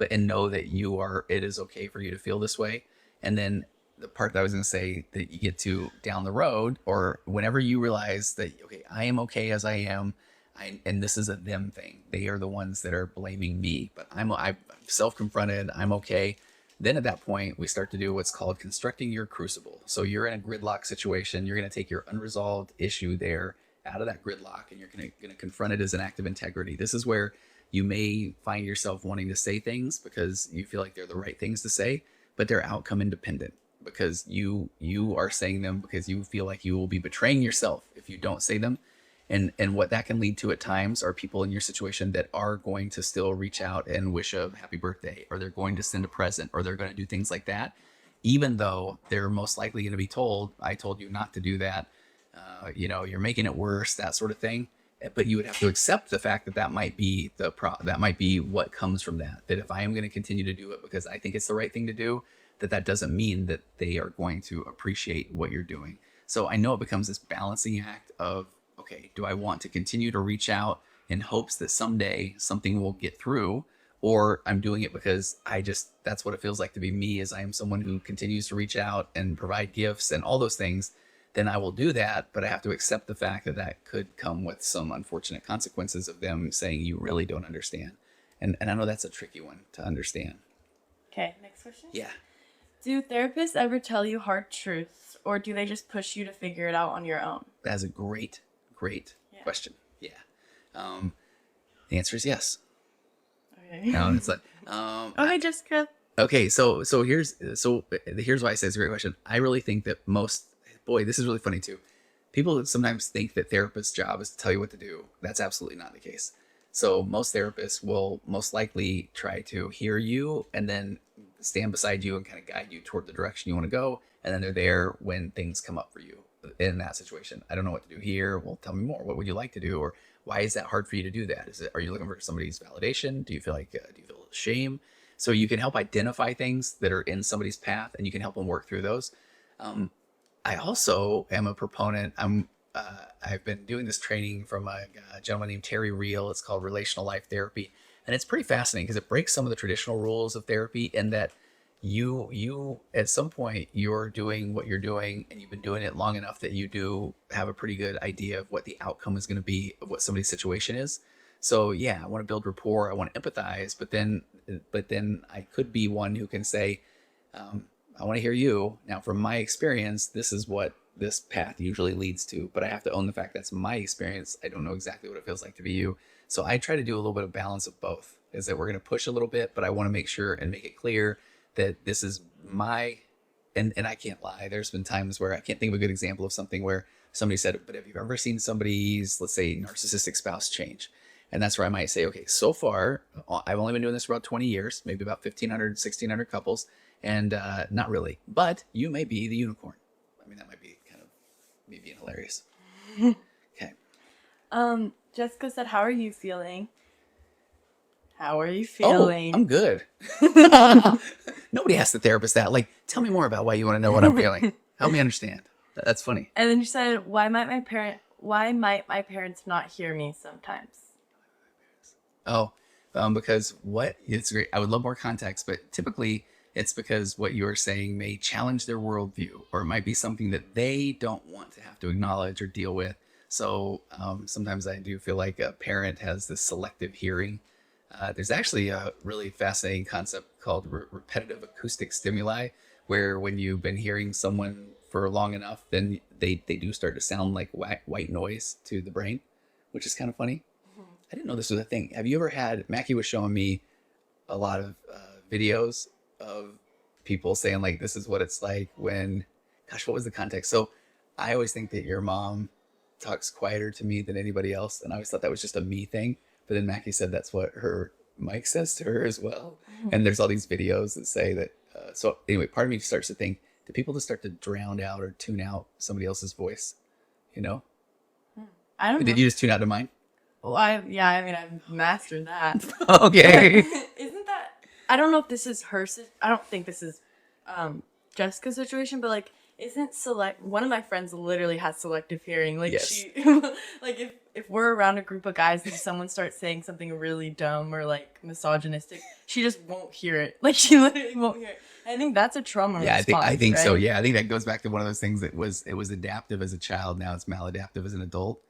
and know that it is okay for you to feel this way. And then the part that I was going to say that you get to down the road, or whenever you realize that, okay, I am okay as I am, and this is a them thing. They are the ones that are blaming me, but I'm self-confronted, I'm okay. Then at that point, we start to do what's called constructing your crucible. So you're in a gridlock situation. You're going to take your unresolved issue there out of that gridlock, and you're going to confront it as an act of integrity. This is where you may find yourself wanting to say things because you feel like they're the right things to say, but they're outcome independent because you are saying them because you feel like you will be betraying yourself if you don't say them. And what that can lead to at times are people in your situation that are going to still reach out and wish a happy birthday, or they're going to send a present, or they're going to do things like that, even though they're most likely going to be told, I told you not to do that. You're making it worse, that sort of thing. But you would have to accept the fact that might be that might be what comes from that. That if I am going to continue to do it because I think it's the right thing to do, that doesn't mean that they are going to appreciate what you're doing. So I know it becomes this balancing act of, okay, do I want to continue to reach out in hopes that someday something will get through, or I'm doing it because that's what it feels like to be me, is I am someone who continues to reach out and provide gifts and all those things. Then I will do that, but I have to accept the fact that could come with some unfortunate consequences of them saying you really don't understand. And I know that's a tricky one to understand. Okay, next question. Yeah. Do therapists ever tell you hard truths, or do they just push you to figure it out on your own? That's a great question. Yeah. The answer is yes. Okay. No, it's like, okay, Jessica. Okay, so here's why I say it's a great question. I really think that this is really funny too. People sometimes think that therapists' job is to tell you what to do. That's absolutely not the case. So most therapists will most likely try to hear you and then stand beside you and kind of guide you toward the direction you want to go. And then they're there when things come up for you in that situation. I don't know what to do here. Well, tell me more. What would you like to do? Or why is that hard for you to do that? Are you looking for somebody's validation? Do you feel shame? So you can help identify things that are in somebody's path, and you can help them work through those. I also am a proponent. I've been doing this training from a gentleman named Terry Real. It's called Relational Life Therapy. And it's pretty fascinating because it breaks some of the traditional rules of therapy in that you at some point you're doing what you're doing, and you've been doing it long enough that you do have a pretty good idea of what the outcome is going to be of what somebody's situation is. So yeah, I want to build rapport, I want to empathize, but then I could be one who can say, I want to hear you. Now, from my experience, this is what this path usually leads to, but I have to own the fact that's my experience. I don't know exactly what it feels like to be you. So I try to do a little bit of balance of both. is that we're going to push a little bit, but I want to make sure and make it clear that this is my, and I can't lie. There's been times where I can't think of a good example of something where somebody said, but have you ever seen somebody's, let's say, narcissistic spouse change? And that's where I might say, okay, so far, I've only been doing this for about 20 years, maybe about 1,500, 1,600 couples, and not really. But you may be the unicorn. I mean, that might be kind of me being hilarious. Okay. Jessica said, how are you feeling? How are you feeling? Oh, I'm good. Nobody asked the therapist that. Like, tell me more about why you want to know what I'm feeling. Help me understand. That's funny. And then she said, why might my parents not hear me sometimes? Oh, because what? It's great. I would love more context, but typically it's because what you're saying may challenge their worldview, or it might be something that they don't want to have to acknowledge or deal with. So sometimes I do feel like a parent has this selective hearing. There's actually a really fascinating concept called repetitive acoustic stimuli, where when you've been hearing someone for long enough, then they do start to sound like white noise to the brain, which is kind of funny. I didn't know this was a thing. Have you ever had, Mackie was showing me a lot of videos of people saying like, this is what it's like when, gosh, what was the context? So I always think that your mom talks quieter to me than anybody else. And I always thought that was just a me thing. But then Mackie said that's what her mic says to her as well. And there's all these videos that say that. So anyway, part of me starts to think, do people just start to drown out or tune out somebody else's voice? You know? I don't know. Did you just tune out to mine? Well, I've mastered that. Okay. Isn't that, I don't know if this is I don't think this is Jessica's situation, but like, one of my friends literally has selective hearing. Like yes. she, like if we're around a group of guys and someone starts saying something really dumb or like misogynistic, she just won't hear it. Like she literally won't hear it. I think that's a trauma response. I think right? so. Yeah, I think that goes back to one of those things that it was adaptive as a child. Now it's maladaptive as an adult.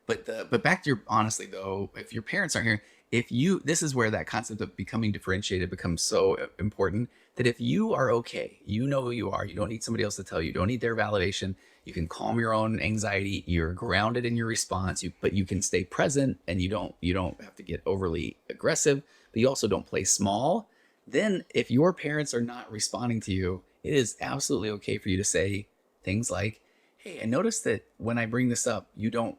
But back to honestly though, if your parents aren't here, this is where that concept of becoming differentiated becomes so important, that if you are okay, you know who you are, you don't need somebody else to tell you, you don't need their validation, you can calm your own anxiety, you're grounded in your response, but you can stay present, and you don't have to get overly aggressive, but you also don't play small. Then if your parents are not responding to you, it is absolutely okay for you to say things like, hey, I noticed that when I bring this up, you don't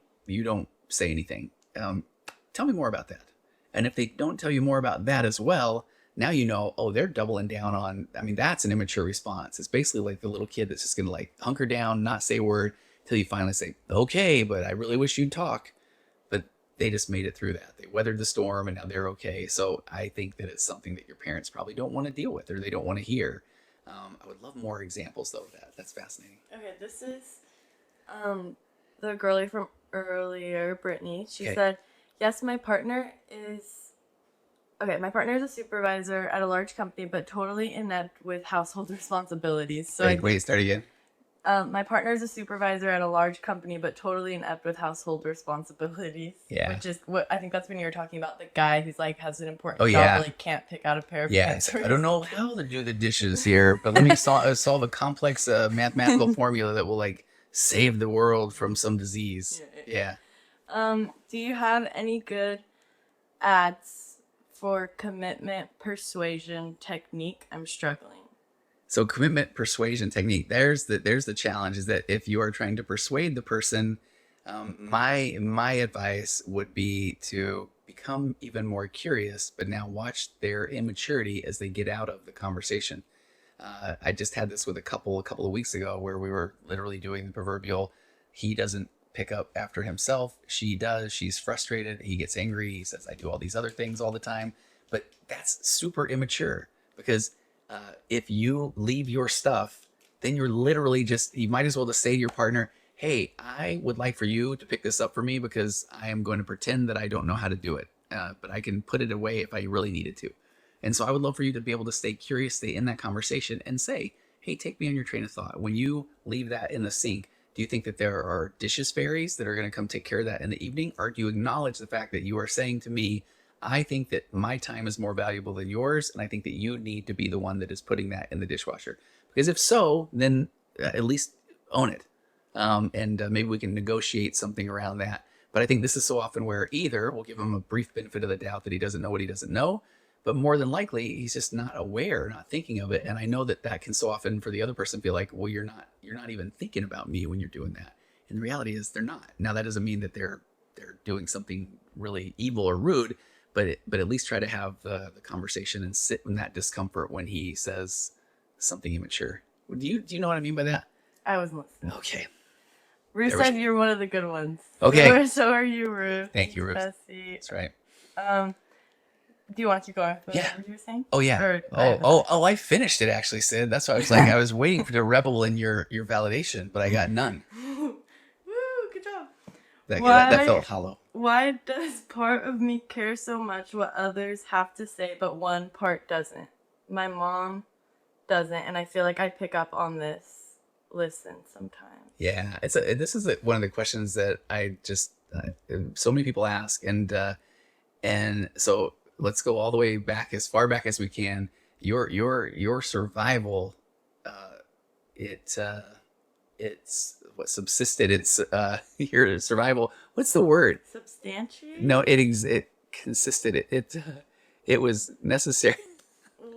say anything. Tell me more about that. And if they don't tell you more about that as well, now you know, oh, they're doubling down on, I mean, that's an immature response. It's basically like the little kid that's just going to like hunker down, not say a word till you finally say, okay, but I really wish you'd talk. But they just made it through that. They weathered the storm and now they're okay. So I think that it's something that your parents probably don't want to deal with or they don't want to hear. I would love more examples though of that. That's fascinating. Okay, this is the girlie from earlier, Brittany. She said, yes, my partner is a supervisor at a large company, but totally inept with household responsibilities. So wait, start again. My partner is a supervisor at a large company, but totally inept with household responsibilities. Yeah. Which is what I think that's when you were talking about the guy who's like has an important job, yeah. but like can't pick out a pair of pants. pants. I don't know how to do the dishes here, but let me solve a complex mathematical formula that will like save the world from some disease. Yeah. Do you have any good ads for commitment persuasion technique? I'm struggling. So commitment persuasion technique. There's the challenge, is that if you are trying to persuade the person, my advice would be to become even more curious, but now watch their immaturity as they get out of the conversation. I just had this with a couple of weeks ago where we were literally doing the proverbial, he doesn't pick up after himself. She does. She's frustrated. He gets angry. He says, I do all these other things all the time. But that's super immature, because if you leave your stuff, then you're literally you might as well just say to your partner, hey, I would like for you to pick this up for me because I am going to pretend that I don't know how to do it. But I can put it away if I really needed to. And so I would love for you to be able to stay curious, stay in that conversation and say, hey, take me on your train of thought. When you leave that in the sink, do you think that there are dishes fairies that are going to come take care of that in the evening? Or do you acknowledge the fact that you are saying to me, I think that my time is more valuable than yours, and I think that you need to be the one that is putting that in the dishwasher? Because if so, then at least own it. And maybe we can negotiate something around that. But I think this is so often where either we'll give him a brief benefit of the doubt that he doesn't know what he doesn't know, but more than likely he's just not aware, not thinking of it. And I know that that can so often for the other person feel like, well, you're not even thinking about me when you're doing that. And the reality is they're not. Now that doesn't mean that they're doing something really evil or rude, but at least try to have the conversation and sit in that discomfort when he says something immature. Do you know what I mean by that? I was listening. Okay. Ruth said you're one of the good ones. Okay. So are you, Ruth. Thank you, Ruth. Bessie. That's right. Do you want to keep going with Yeah. what you were saying? Oh yeah. I finished it actually, Sid. That's why I was like, I was waiting to revel in your validation, but I got none. Woo, good job. That felt hollow. Why does part of me care so much what others have to say, but one part doesn't? My mom doesn't, and I feel like I pick up on this. Listen sometimes. Yeah, this is one of the questions that I just so many people ask, and so let's go all the way back, as far back as we can. Your survival, it's what subsisted. It's your survival. What's the word? Substantiate? No, it consisted. It was necessary.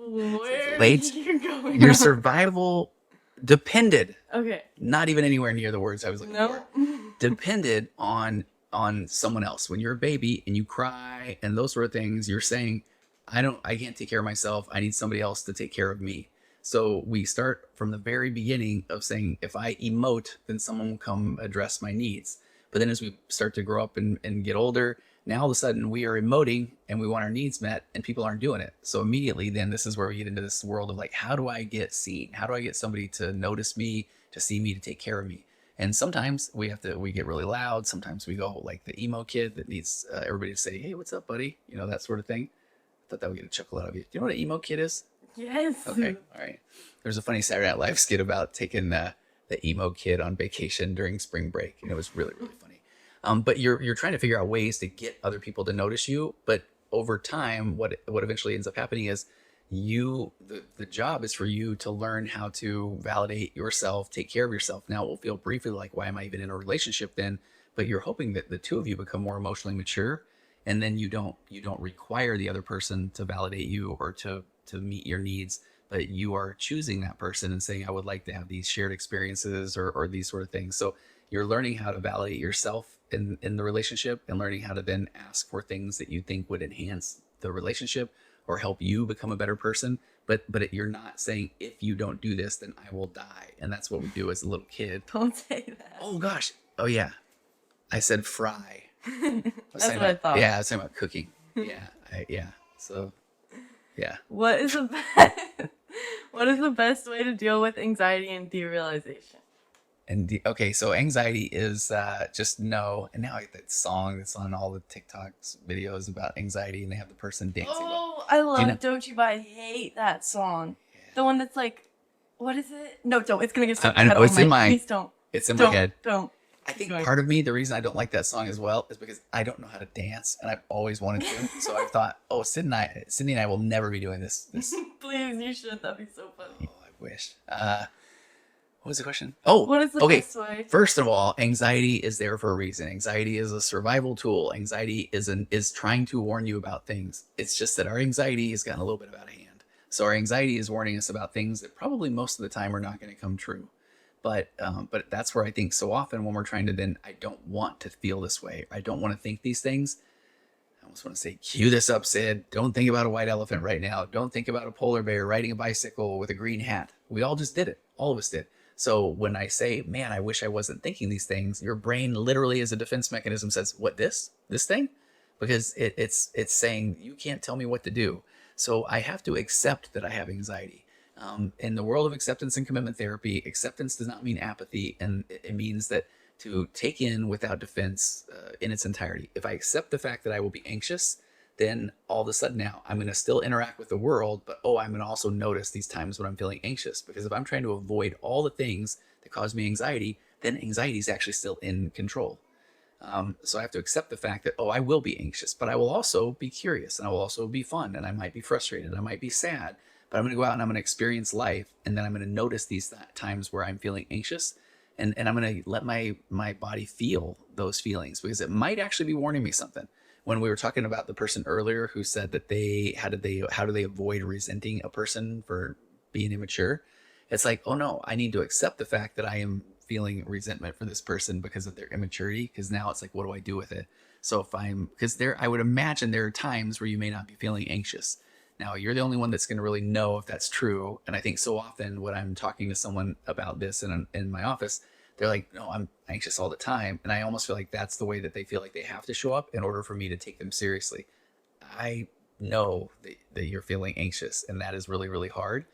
Where Late. are you going? Your survival depended. Okay. Not even anywhere near the words I was looking for. No. Depended on someone else. When you're a baby and you cry and those sort of things, you're saying, I can't take care of myself. I need somebody else to take care of me. So we start from the very beginning of saying, if I emote, then someone will come address my needs. But then as we start to grow up and get older, now all of a sudden we are emoting and we want our needs met and people aren't doing it. So immediately then this is where we get into this world of like, how do I get seen? How do I get somebody to notice me, to see me, to take care of me? And sometimes we get really loud. Sometimes we go like the emo kid that needs everybody to say, hey, what's up, buddy? You know, that sort of thing. I thought that would get a chuckle out of you. Do you know what an emo kid is? Yes. Okay. All right. There's a funny Saturday Night Live skit about taking the emo kid on vacation during spring break. And it was really, really funny. But you're trying to figure out ways to get other people to notice you. But over time, what eventually ends up happening is the job is for you to learn how to validate yourself, take care of yourself. Now it will feel briefly like, why am I even in a relationship then? But you're hoping that the two of you become more emotionally mature, and then you don't require the other person to validate you or to meet your needs, but you are choosing that person and saying, I would like to have these shared experiences or these sort of things. So you're learning how to validate yourself in the relationship, and learning how to then ask for things that you think would enhance the relationship or help you become a better person. But you're not saying, if you don't do this, then I will die. And that's what we do as a little kid. Don't say that. Oh gosh. Oh yeah. I said fry. That's what I thought. Yeah, I was talking about cooking. Yeah. So, yeah. What is the best way to deal with anxiety and derealization? And okay, so anxiety is just no. And now I get that song that's on all the TikToks videos about anxiety, and they have the person dancing. Oh, I love Don't You, but I hate that song. Yeah. The one that's like, what is it? No, don't. It's gonna get stuck. I know it's in my. Please don't. It's in my head. Don't. I think part of me, the reason I don't like that song as well, is because I don't know how to dance, and I've always wanted to. So I thought, oh, Sydney and I will never be doing this. Please, you should. That'd be so funny. Oh, I wish. What was the question? Oh, what is the best way? First of all, anxiety is there for a reason. Anxiety is a survival tool. Anxiety is trying to warn you about things. It's just that our anxiety has gotten a little bit out of hand. So our anxiety is warning us about things that probably most of the time are not going to come true. But that's where I think so often when we're trying to I don't want to feel this way. I don't want to think these things. I almost want to say, cue this up, Sid. Don't think about a white elephant right now. Don't think about a polar bear riding a bicycle with a green hat. We all just did it. All of us did. So when I say, man, I wish I wasn't thinking these things, your brain literally as a defense mechanism says, what, this thing? Because it's saying, you can't tell me what to do. So I have to accept that I have anxiety. In the world of acceptance and commitment therapy, acceptance does not mean apathy. And it means that to take in without defense in its entirety. If I accept the fact that I will be anxious, then all of a sudden now I'm going to still interact with the world, but I'm going to also notice these times when I'm feeling anxious. Because if I'm trying to avoid all the things that cause me anxiety, then anxiety is actually still in control. So I have to accept the fact that, I will be anxious, but I will also be curious, and I will also be fun, and I might be frustrated, I might be sad, but I'm going to go out and I'm going to experience life, and then I'm going to notice these times where I'm feeling anxious, and I'm going to let my body feel those feelings, because it might actually be warning me something. when we were talking about the person earlier who said that how do they avoid resenting a person for being immature? It's like, oh no, I need to accept the fact that I am feeling resentment for this person because of their immaturity. Because now it's like, what do I do with it? So I would imagine there are times where you may not be feeling anxious. Now you're the only one that's going to really know if that's true. And I think so often when I'm talking to someone about this in my office, they're like, no, I'm anxious all the time. And I almost feel like that's the way that they feel like they have to show up in order for me to take them seriously. I know that you're feeling anxious, and that is really, really hard.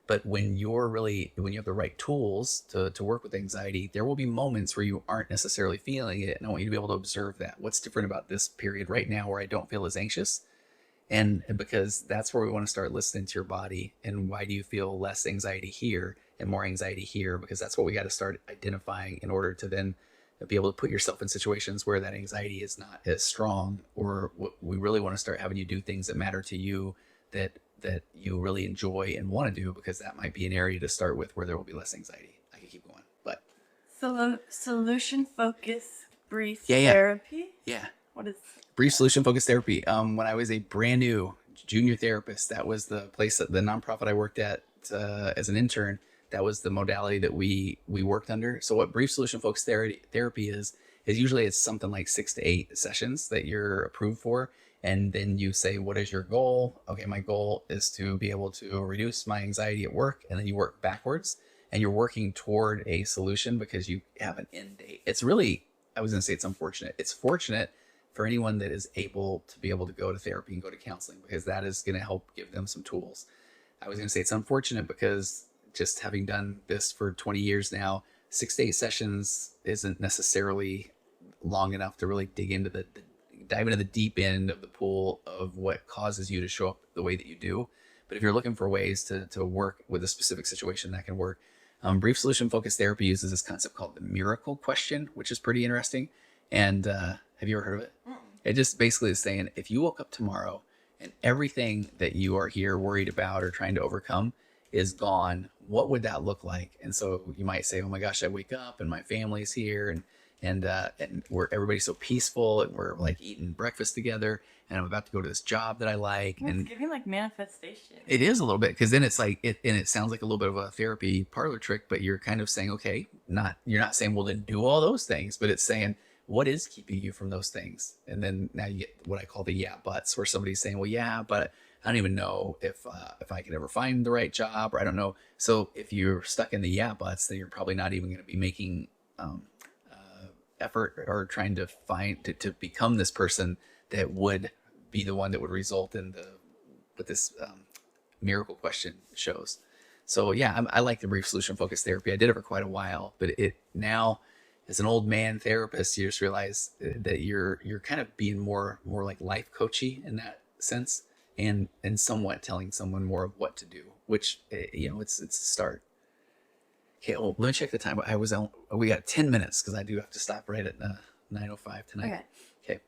But when you have the right tools to work with anxiety, there will be moments where you aren't necessarily feeling it. And I want you to be able to observe that. What's different about this period right now where I don't feel as anxious? And because that's where we want to start listening to your body. And why do you feel less anxiety here and more anxiety here? Because that's what we got to start identifying in order to then be able to put yourself in situations where that anxiety is not as strong, or we really want to start having you do things that matter to you, that you really enjoy and want to do, because that might be an area to start with where there will be less anxiety. I can keep going, but solution focus brief therapy. Yeah. What is brief solution focused therapy? When I was a brand new junior therapist, that was the nonprofit I worked at as an intern. That was the modality that we worked under. So what brief solution focused therapy is usually it's something like 6 to 8 sessions that you're approved for. And then you say, what is your goal? Okay, my goal is to be able to reduce my anxiety at work. And then you work backwards and you're working toward a solution because you have an end date. It's really, I was going to say it's unfortunate. It's fortunate for anyone that is able to go to therapy and go to counseling, because that is going to help give them some tools. I was going to say it's unfortunate because just having done this for 20 years now, 6 to 8 sessions isn't necessarily long enough to really dive into the deep end of the pool of what causes you to show up the way that you do. But if you're looking for ways to work with a specific situation, that can work. Brief solution focused therapy uses this concept called the miracle question, which is pretty interesting. And have you ever heard of it? It just basically is saying, if you woke up tomorrow and everything that you are here worried about or trying to overcome is gone, what would that look like? And so you might say, oh my gosh, I wake up and my family's here and everybody's so peaceful and we're like eating breakfast together and I'm about to go to this job that I like. It's giving like manifestation. It is a little bit, because then it's like it sounds like a little bit of a therapy parlor trick, but you're kind of saying, okay, you're not saying, well, then do all those things, but it's saying, what is keeping you from those things? And then now you get what I call the yeah buts, where somebody's saying, well, yeah, but I don't even know if I can ever find the right job, or I don't know. So if you're stuck in the yeah buts, then you're probably not even going to be making effort or trying to to become this person that would be the one that would result in what this miracle question shows. So yeah, I like the brief solution focused therapy. I did it for quite a while, but it now, as an old man therapist, you just realize that you're kind of being more like life coachy in that sense, and somewhat telling someone more of what to do, which it's a start. Okay, well, let me check the time. We got 10 minutes because I do have to stop right at 9:05 tonight. Okay.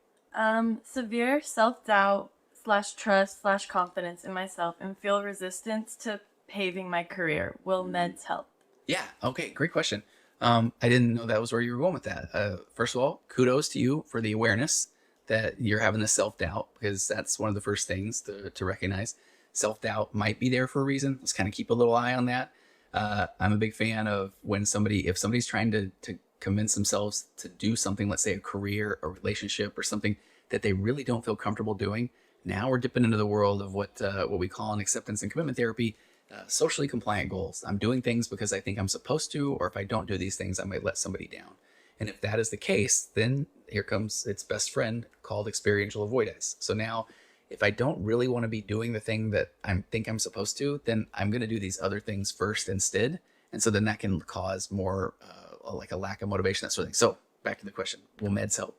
Severe self-doubt / trust / confidence in myself and feel resistance to paving my career. Will meds help? Yeah. Okay. Great question. I didn't know that was where you were going with that. First of all, kudos to you for the awareness that you're having the self-doubt, because that's one of the first things to recognize. Self-doubt might be there for a reason. Let's kind of keep a little eye on that. I'm a big fan of if somebody's trying to convince themselves to do something, let's say a career, a relationship, or something that they really don't feel comfortable doing. Now we're dipping into the world of what we call in acceptance and commitment therapy, socially compliant goals. I'm doing things because I think I'm supposed to, or if I don't do these things, I might let somebody down. And if that is the case, then here comes its best friend called experiential avoidance. So now, if I don't really want to be doing the thing that I think I'm supposed to, then I'm going to do these other things first instead. And so then that can cause more like a lack of motivation, that sort of thing. So back to the question, will meds help?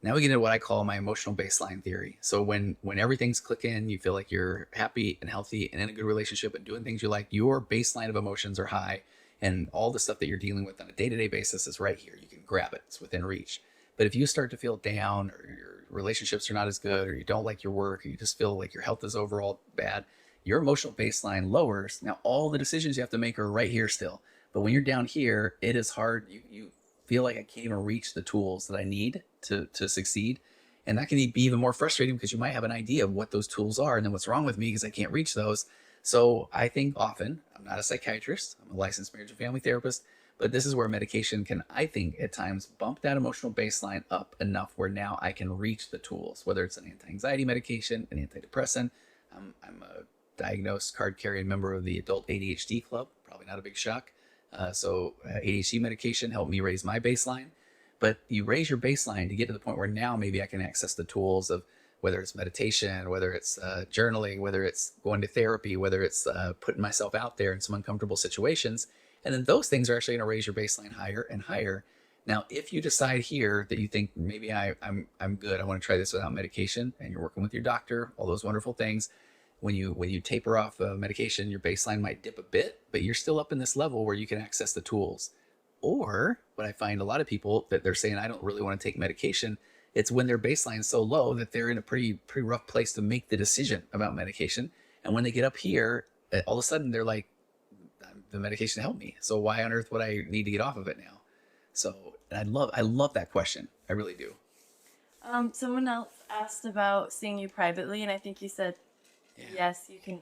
Now we get into what I call my emotional baseline theory. So when everything's clicking, you feel like you're happy and healthy and in a good relationship and doing things you like, your baseline of emotions are high, and all the stuff that you're dealing with on a day-to-day basis is right here. You can grab it. It's within reach. But if you start to feel down, or your relationships are not as good, or you don't like your work, or you just feel like your health is overall bad, your emotional baseline lowers. Now all the decisions you have to make are right here still. But when you're down here, it is hard. You feel like I can't even reach the tools that I need to succeed. And that can be even more frustrating because you might have an idea of what those tools are and then what's wrong with me because I can't reach those. So I think often, I'm not a psychiatrist, I'm a licensed marriage and family therapist, but this is where medication can, I think, at times bump that emotional baseline up enough where now I can reach the tools, whether it's an anti-anxiety medication, an antidepressant. I'm a diagnosed card-carrying member of the Adult ADHD Club, probably not a big shock. So ADHD medication helped me raise my baseline. But you raise your baseline to get to the point where now maybe I can access the tools of whether it's meditation, whether it's journaling, whether it's going to therapy, whether it's putting myself out there in some uncomfortable situations. And then those things are actually going to raise your baseline higher and higher. Now, if you decide here that you think maybe I'm good, I want to try this without medication, and you're working with your doctor, all those wonderful things, when you taper off medication, your baseline might dip a bit, but you're still up in this level where you can access the tools. Or what I find a lot of people that they're saying, I don't really want to take medication. It's when their baseline is so low that they're in a pretty rough place to make the decision about medication. And when they get up here, all of a sudden they're like, the medication helped me. So why on earth would I need to get off of it now? So I love that question. I really do. Someone else asked about seeing you privately, and I think you said yes, you can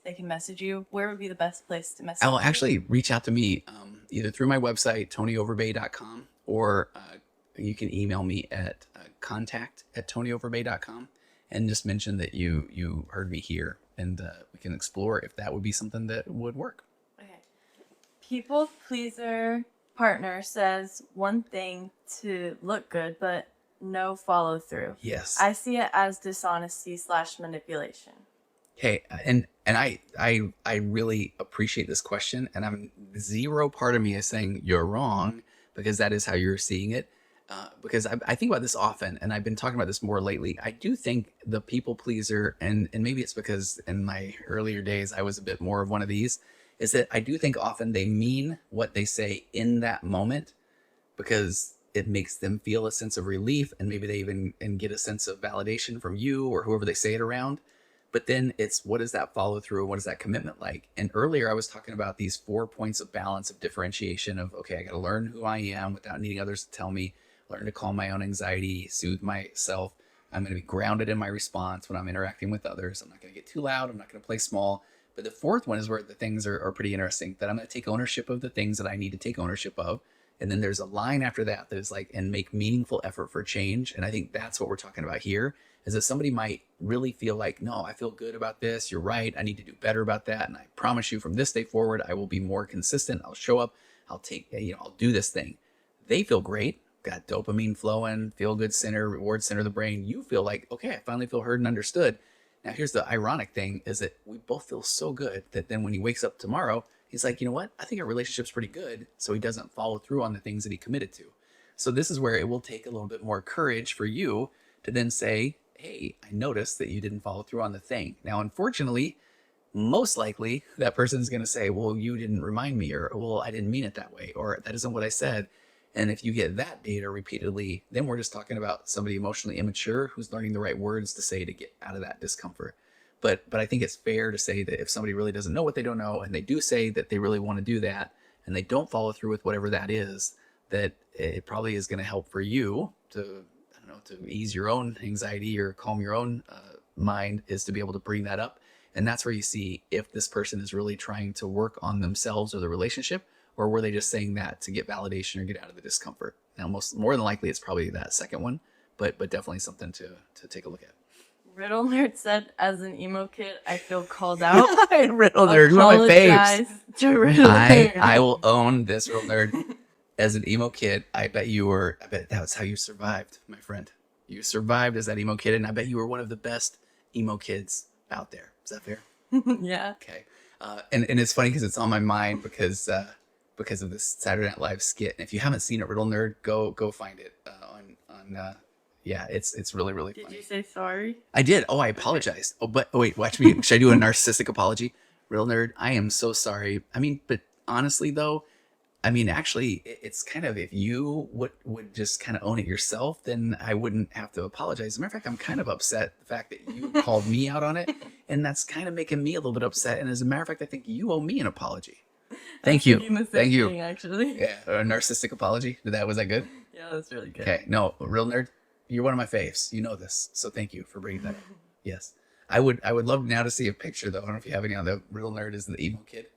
they can message you. Where would be the best place to message you? Actually reach out to me either through my website, tonyoverbay.com, or you can email me at contact@tonyoverbay.com and just mention that you heard me here, and we can explore if that would be something that would work. Okay. People pleaser partner says one thing to look good, but no follow through. Yes. I see it as dishonesty / manipulation. Okay, and I really appreciate this question, and I'm zero part of me is saying you're wrong because that is how you're seeing it. Because I think about this often, and I've been talking about this more lately. I do think the people pleaser, and maybe it's because in my earlier days I was a bit more of one of these, is that I do think often they mean what they say in that moment because it makes them feel a sense of relief, and maybe they even get a sense of validation from you or whoever they say it around. But then it's, what is that follow through? What is that commitment like? And earlier I was talking about these 4 points of balance of differentiation of, okay, I got to learn who I am without needing others to tell me, learn to calm my own anxiety, soothe myself. I'm going to be grounded in my response when I'm interacting with others. I'm not going to get too loud. I'm not going to play small. But the fourth one is where the things are pretty interesting, that I'm going to take ownership of the things that I need to take ownership of. And then there's a line after that that is like, and make meaningful effort for change. And I think that's what we're talking about here, is that somebody might really feel like, no, I feel good about this. You're right. I need to do better about that. And I promise you from this day forward, I will be more consistent. I'll show up. I'll do this thing. They feel great. Got dopamine flowing, feel good center, reward center of the brain. You feel like, okay, I finally feel heard and understood. Now, here's the ironic thing is that we both feel so good that then when he wakes up tomorrow, he's like, you know what? I think our relationship's pretty good. So he doesn't follow through on the things that he committed to. So this is where it will take a little bit more courage for you to then say, hey, I noticed that you didn't follow through on the thing. Now, unfortunately, most likely that person's going to say, well, you didn't remind me, or, well, I didn't mean it that way, or that isn't what I said. And if you get that data repeatedly, then we're just talking about somebody emotionally immature who's learning the right words to say to get out of that discomfort. But I think it's fair to say that if somebody really doesn't know what they don't know, and they do say that they really want to do that, and they don't follow through with whatever that is, that it probably is going to help for you to, to ease your own anxiety or calm your own mind, is to be able to bring that up. And that's where you see if this person is really trying to work on themselves or the relationship, or were they just saying that to get validation or get out of the discomfort? Now, more than likely, it's probably that second one, but definitely something to take a look at. Riddle Nerd said, as an emo kid, I feel called out. Riddle Nerd, one of my faves. To Riddle Nerd. I will own this, Riddle Nerd. As an emo kid, I bet that was how you survived, my friend. You survived as that emo kid, and I bet you were one of the best emo kids out there. Is that fair? Yeah. Okay. And it's funny because it's on my mind because of this Saturday Night Live skit. And if you haven't seen it, Riddle Nerd, go find it it's really, really funny. Did you say sorry? I did. Oh, I apologized. Oh, but wait, watch me. Should I do a narcissistic apology? Riddle Nerd, I am so sorry. I mean, but honestly though, actually, it's kind of, if you would just kind of own it yourself, then I wouldn't have to apologize. As a matter of fact, I'm kind of upset the fact that you called me out on it, and that's kind of making me a little bit upset. And as a matter of fact, I think you owe me an apology. Thank you. Thank you. Actually. Yeah, a narcissistic apology. Was that good? Yeah, that's really good. Okay, no, Real Nerd, You're one of my faves. You know this, so thank you for bringing that up. Yes, I would love now to see a picture though. I don't know if you have any on the real nerd is the emo kid.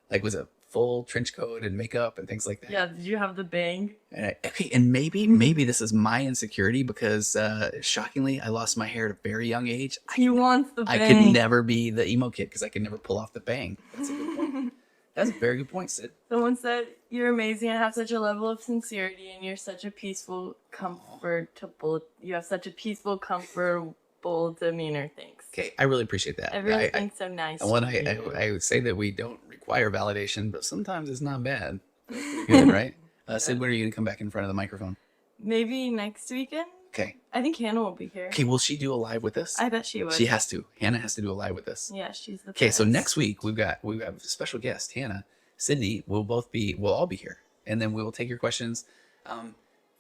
Like, was it full trench coat and makeup and things like that? Yeah, did you have the bang? And maybe this is my insecurity because shockingly, I lost my hair at a very young age. He wants the bang. I could never be the emo kid because I could never pull off the bang. That's a good point. That's a very good point, Sid. Someone said you're amazing and have such a level of sincerity, and you're such a peaceful, comfortable. You have such a peaceful, comfortable demeanor. Thanks. Okay, I really appreciate that. Everyone thinks so nice. And when I would say that we don't require validation, but sometimes it's not bad. That's pretty good, right? Sid, when are you gonna come back in front of the microphone? Maybe next weekend. Okay. I think Hannah will be here. Okay, will she do a live with us? I bet she would. She has to. Hannah has to do a live with us. Yeah, she's the Okay, best. so next week we have a special guest, Hannah, Sydney. We'll all be here, and then we will take your questions.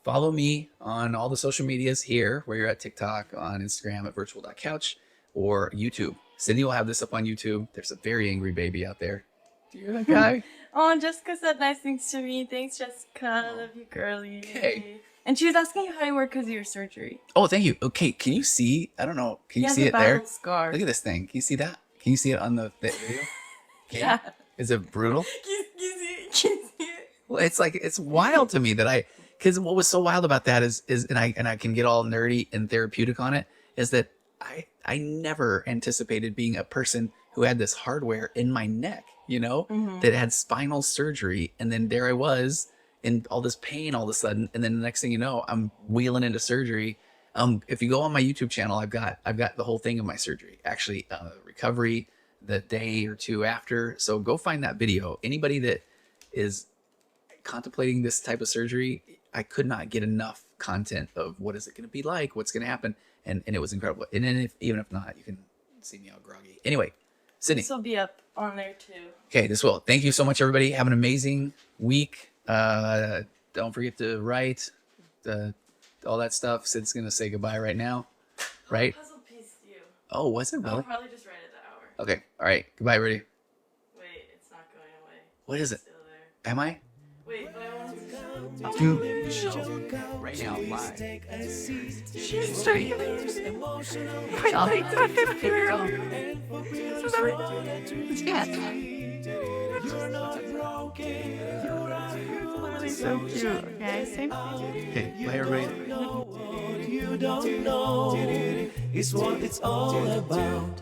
Follow me on all the social medias here, where you're at TikTok, on Instagram at virtual.couch, or YouTube. Sydney will have this up on YouTube. There's a very angry baby out there. Do you hear that guy? Oh, Jessica said nice things to me. Thanks, Jessica. I love you, girly. Okay. And she was asking you how you were because of your surgery. Oh, thank you. Okay, can you see? I don't know. Can you see it there? Scar. Look at this thing. Can you see that? Can you see it on the video? Okay. Yeah. Is it brutal? Can you see it? Well, it's wild to me that because what was so wild about that is and I can get all nerdy and therapeutic on it, is that I never anticipated being a person who had this hardware in my neck, that had spinal surgery, and then there I was in all this pain all of a sudden, and then the next thing you know, I'm wheeling into surgery. If you go on my YouTube channel, I've got the whole thing of my surgery, actually, recovery, the day or two after. So go find that video. Anybody that is contemplating this type of surgery, I could not get enough content of what is it going to be like, what's going to happen, and it was incredible. And then even if not, you can see me all groggy. Anyway, Sydney. This will be up on there too. Okay, this will. Thank you so much, everybody. Have an amazing week. Don't forget to write all that stuff. Sid's going to say goodbye right now, right? Puzzle piece you. Oh, was it really? I'll probably just write it the hour. Okay, all right. Goodbye, everybody. Wait, it's not going away. What is it? It's still there. Am I? Wait, but I want to Do the show right now, live. She's starting so cute. Okay, Okay, bye, everybody. You don't know is what it's all about.